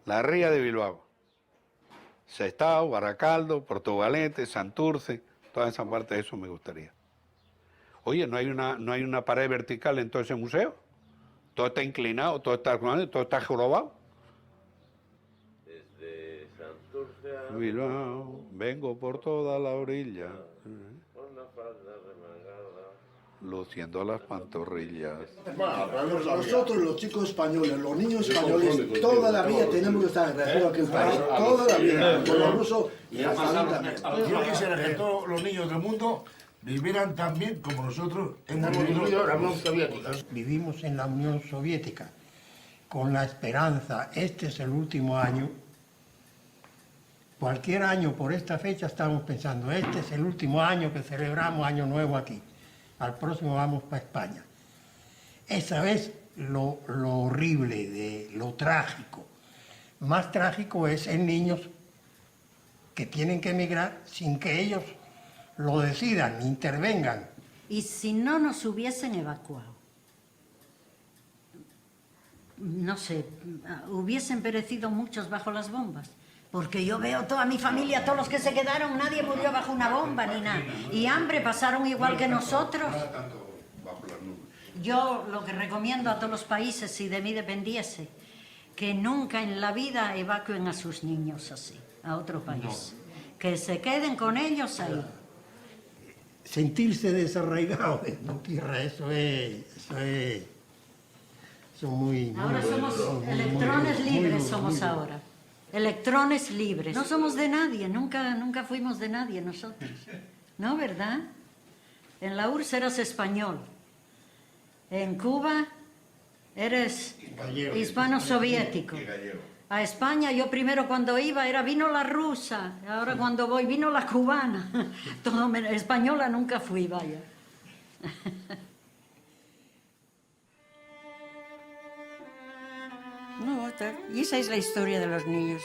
La Ría de Bilbao, Sestao, Baracaldo, Portugalete, Santurce, toda esa parte de eso me gustaría. Oye, ¿no hay una pared vertical en todo ese museo? Todo está inclinado, todo está jorobado.
Desde Santurce a
Bilbao, vengo por toda la orilla,
con la falda remangada.
luciendo las pantorrillas.
Nosotros los chicos españoles, los niños españoles, toda la vida tenemos que estar agradecidos a aquel país. Toda la vida, con los rusos y hasta mí también.
Yo quisiera que todos los niños del mundo vivieran tan bien como nosotros hemos vivido en la Unión Soviética.
Vivimos en la Unión Soviética con la esperanza, este es el último año. Cualquier año por esta fecha estamos pensando, este es el último año que celebramos Año Nuevo aquí. Al próximo vamos para España. Esa vez lo horrible, lo trágico. Más trágico es en niños que tienen que emigrar sin que ellos lo decidan, intervengan.
¿Y si no nos hubiesen evacuado? No sé, hubiesen perecido muchos bajo las bombas. Porque yo veo toda mi familia, todos los que se quedaron, nadie murió bajo una bomba ni nada. Y hambre pasaron igual que nosotros. Yo lo que recomiendo a todos los países, si de mí dependiese, que nunca en la vida evacúen a sus niños así, a otro país. Que se queden con ellos ahí.
Sentirse desarraigado en tu tierra, eso es muy...
Ahora somos electrones libres, somos ahora. Electrones libres. No somos de nadie, nunca fuimos de nadie nosotros. ¿No, verdad? En la URSS eras español. En Cuba eres hispano-soviético. A España yo primero cuando iba vino la rusa, ahora cuando voy vino la cubana. Española nunca fui, vaya.
No, y esa es la historia de los niños.